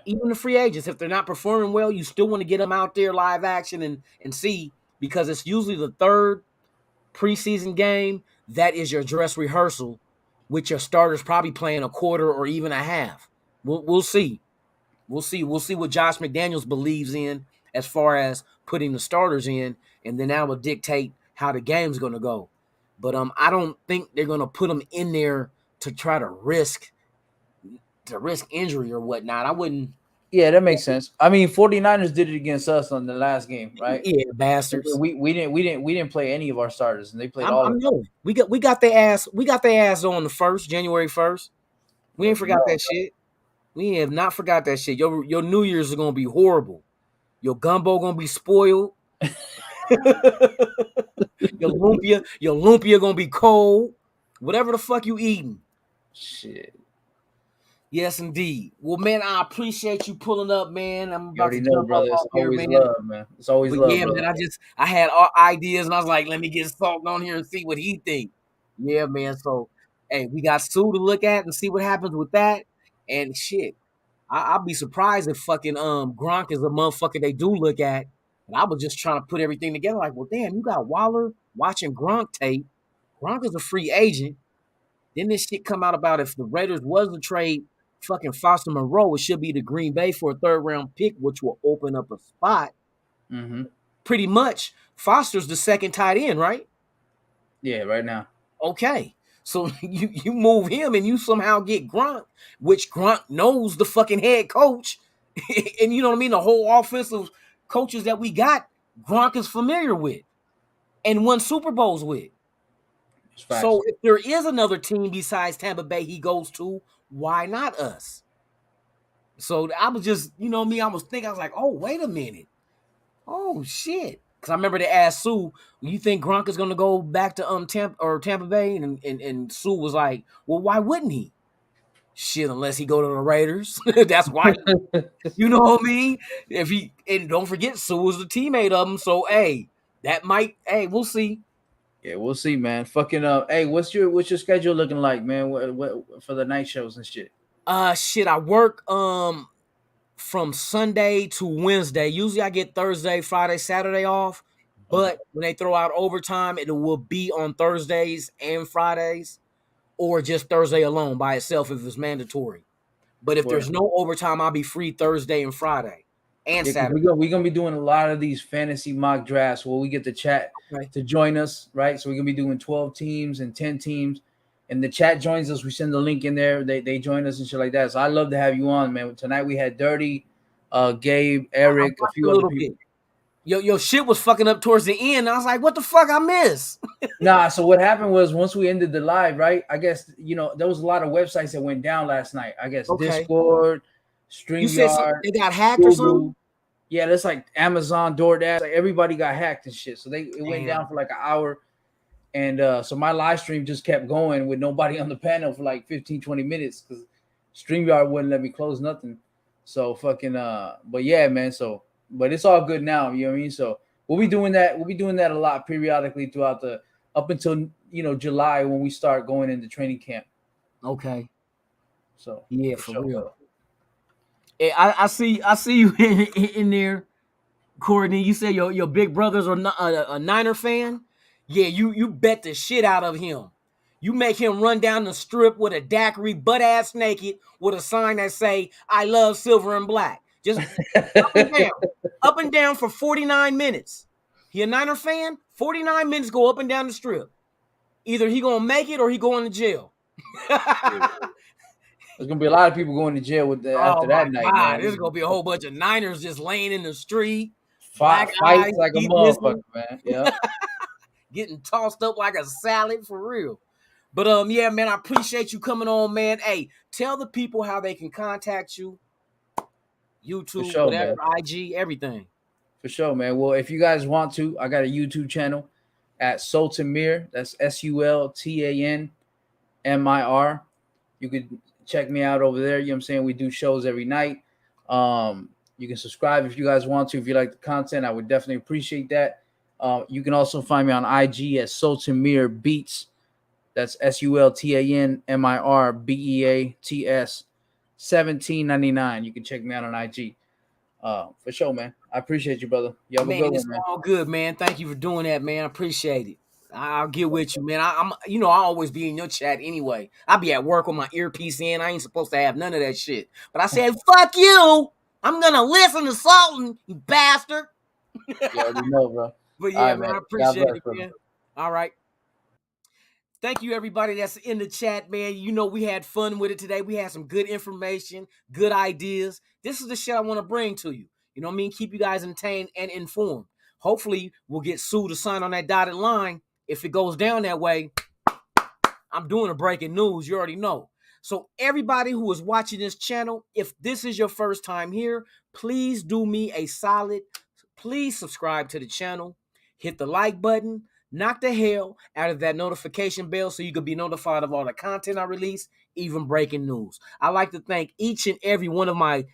even the free agents. If they're not performing well, you still want to get them out there live action and see, because it's usually the third preseason game that is your dress rehearsal, with your starters probably playing a quarter or even a half. We'll see. We'll see what Josh McDaniels believes in as far as putting the starters in, and then that will dictate how the game's going to go. But I don't think they're going to put them in there to try to risk injury or whatnot. I wouldn't. Yeah, that makes sense. I mean, 49ers did it against us on the last game, right? Yeah, bastards. We didn't play any of our starters, and they played all of them. We got their ass on the January 1st. We ain't forgot that shit. We have not forgot that shit. Your New Year's is gonna be horrible. Your gumbo gonna be spoiled. Your lumpia gonna be cold. Whatever the fuck you eating. Shit. Yes, indeed. Well, man, I appreciate you pulling up, man. I'm about you already to know, brother. It's always love, man. It's always love. Yeah, brother. Man. I had all ideas, and I was like, let me get Salt on here and see what he think. Yeah, man. So, hey, we got Sue to look at and see what happens with that. And shit, I'll be surprised if fucking Gronk is a motherfucker they do look at. And I was just trying to put everything together. Like, well, damn, you got Waller watching Gronk tape. Gronk is a free agent. Then this shit come out about if the Raiders was to trade fucking Foster Moreau, it should be to Green Bay for a 3rd round pick, which will open up a spot. Mm-hmm. Pretty much, Foster's the second tight end, right? Yeah, right now. Okay. So you move him and you somehow get Gronk, which Gronk knows the fucking head coach. And you know what I mean? The whole offensive coaches that we got, Gronk is familiar with and won Super Bowls with. So if there is another team besides Tampa Bay he goes to, why not us? So I was just, you know me, I was like, oh, wait a minute. Oh, shit. Because I remember they asked Sue, you think Gronk is going to go back to Tampa Bay? And Sue was like, well, why wouldn't he? Shit, unless he go to the Raiders. That's why. You know what I mean? And don't forget, Sue was the teammate of him. So, we'll see. Yeah, we'll see, man. Fucking hey, what's your schedule looking like, man? What for the night shows and shit? Shit, I work from Sunday to Wednesday. Usually I get Thursday, Friday, Saturday off. But when they throw out overtime, it will be on Thursdays and Fridays, or just Thursday alone by itself if it's mandatory. But if there's no overtime, I'll be free Thursday and Friday. and Yeah, 'cause Saturday. we're gonna be doing a lot of these fantasy mock drafts where we get the chat Okay. to join us, right? So we're gonna be doing 12 teams and 10 teams, and the chat joins us. We send the link in there. They join us and shit like that. So I love to have you on, man. Tonight we had Dirty, Gabe, Eric, a watched few a other little people. bit. Your shit was fucking up towards the end. I was like, what the fuck I miss? Nah, so what happened was once we ended the live, right? I guess there was a lot of websites that went down last night. I guess Okay. Discord, You said StreamYard, they got hacked or something? Google. Yeah, that's like Amazon, DoorDash. Like everybody got hacked and shit. So it went Damn. down for like an hour. And so my live stream just kept going with nobody on the panel for like 15, 20 minutes because StreamYard wouldn't let me close nothing. So fucking but yeah, man. So but it's all good now, you know what I mean? So we'll be doing that a lot periodically throughout up until July when we start going into training camp. Okay. So yeah, for sure, real. Hey, I see you in there, Courtney. You say your big brother's a Niner fan. Yeah, you bet the shit out of him. You make him run down the strip with a daiquiri, butt ass naked, with a sign that say "I love silver and black." Just up and down for 49 minutes. He a Niner fan. 49 minutes go up and down the strip. Either he gonna make it or he going to jail. There's gonna be a lot of people going to jail after that night, man. There's gonna be a whole bunch of Niners just laying in the street. Fights like a motherfucker, man. Yeah. Getting tossed up like a salad for real. But yeah, man, I appreciate you coming on, man. Hey, tell the people how they can contact you. YouTube, sure, whatever, man. IG, everything. For sure, man. Well, if you guys want to, I got a YouTube channel at Sultan Mir. That's SULTANMIR. You could check me out over there. You know what I'm saying? We do shows every night. You can subscribe if you guys want to. If you like the content, I would definitely appreciate that. You can also find me on IG at Sultan Mir Beats. That's SULTANMIR BEATS 1799. You can check me out on IG. For sure, man. I appreciate you, brother. You have a good It's one, man. all good, man. Thank you for doing that, man. I appreciate it. I'll get with you, man. I'll always be in your chat anyway. I'll be at work with my earpiece in. I ain't supposed to have none of that shit. But I said, fuck you. I'm gonna listen to Sultan, you bastard. You already know, bro. But yeah, right, man, man. I appreciate God bless, it, brother. man. All right. Thank you, everybody that's in the chat, man. We had fun with it today. We had some good information, good ideas. This is the shit I want to bring to you. You know what I mean? Keep you guys entertained and informed. Hopefully, we'll get Sue to sign on that dotted line. If it goes down that way, I'm doing a breaking news. You already know. So everybody who is watching this channel, if this is your first time here, please do me a solid. Please subscribe to the channel. Hit the like button. Knock the hell out of that notification bell so you can be notified of all the content I release, even breaking news. I like to thank each and every one of my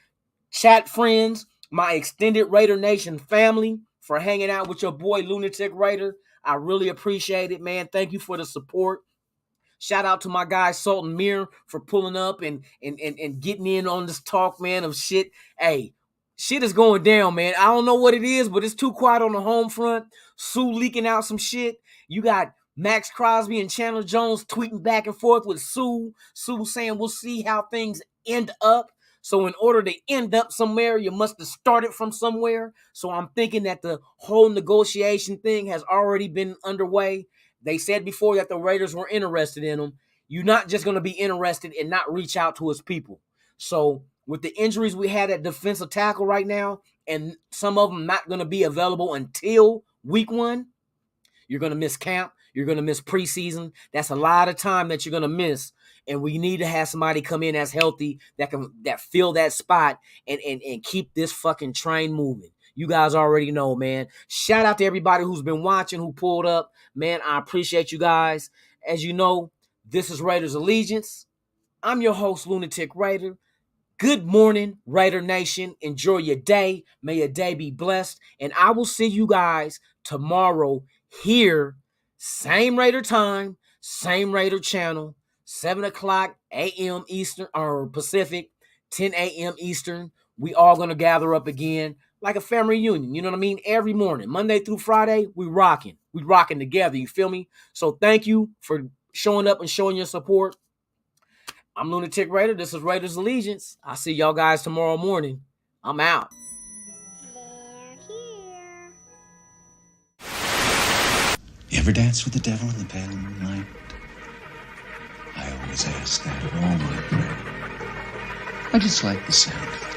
chat friends, my extended Raider Nation family for hanging out with your boy Lunatic Raider. I really appreciate it, man. Thank you for the support. Shout out to my guy Sultan Mir for pulling up and getting in on this talk, man, of shit. Hey, shit is going down, man. I don't know what it is, but it's too quiet on the home front. Sue leaking out some shit. You got Max Crosby and Chandler Jones tweeting back and forth with Sue. Sue saying we'll see how things end up. So in order to end up somewhere, you must have started from somewhere. So I'm thinking that the whole negotiation thing has already been underway. They said before that the Raiders were interested in him. You're not just going to be interested and not reach out to his people. So with the injuries we had at defensive tackle right now, and some of them not going to be available until week 1, you're going to miss camp. You're going to miss preseason. That's a lot of time that you're going to miss. And we need to have somebody come in that's healthy that fill that spot and keep this fucking train moving. You guys already know, man. Shout out to everybody who's been watching, who pulled up. Man, I appreciate you guys. As you know, this is Raiders Allegiance. I'm your host, Lunatic Raider. Good morning, Raider Nation. Enjoy your day. May your day be blessed. And I will see you guys tomorrow here. Same Raider time, same Raider channel. 7 o'clock a.m. Eastern or Pacific, 10 a.m. Eastern. We all going to gather up again like a family reunion. You know what I mean? Every morning, Monday through Friday, we rocking. We rocking together. You feel me? So thank you for showing up and showing your support. I'm Lunatic Raider. This is Raiders Allegiance. I'll see y'all guys tomorrow morning. I'm out. ever dance with the devil in the pale moonlight? I always ask that of all my prey. I just like the sound of it.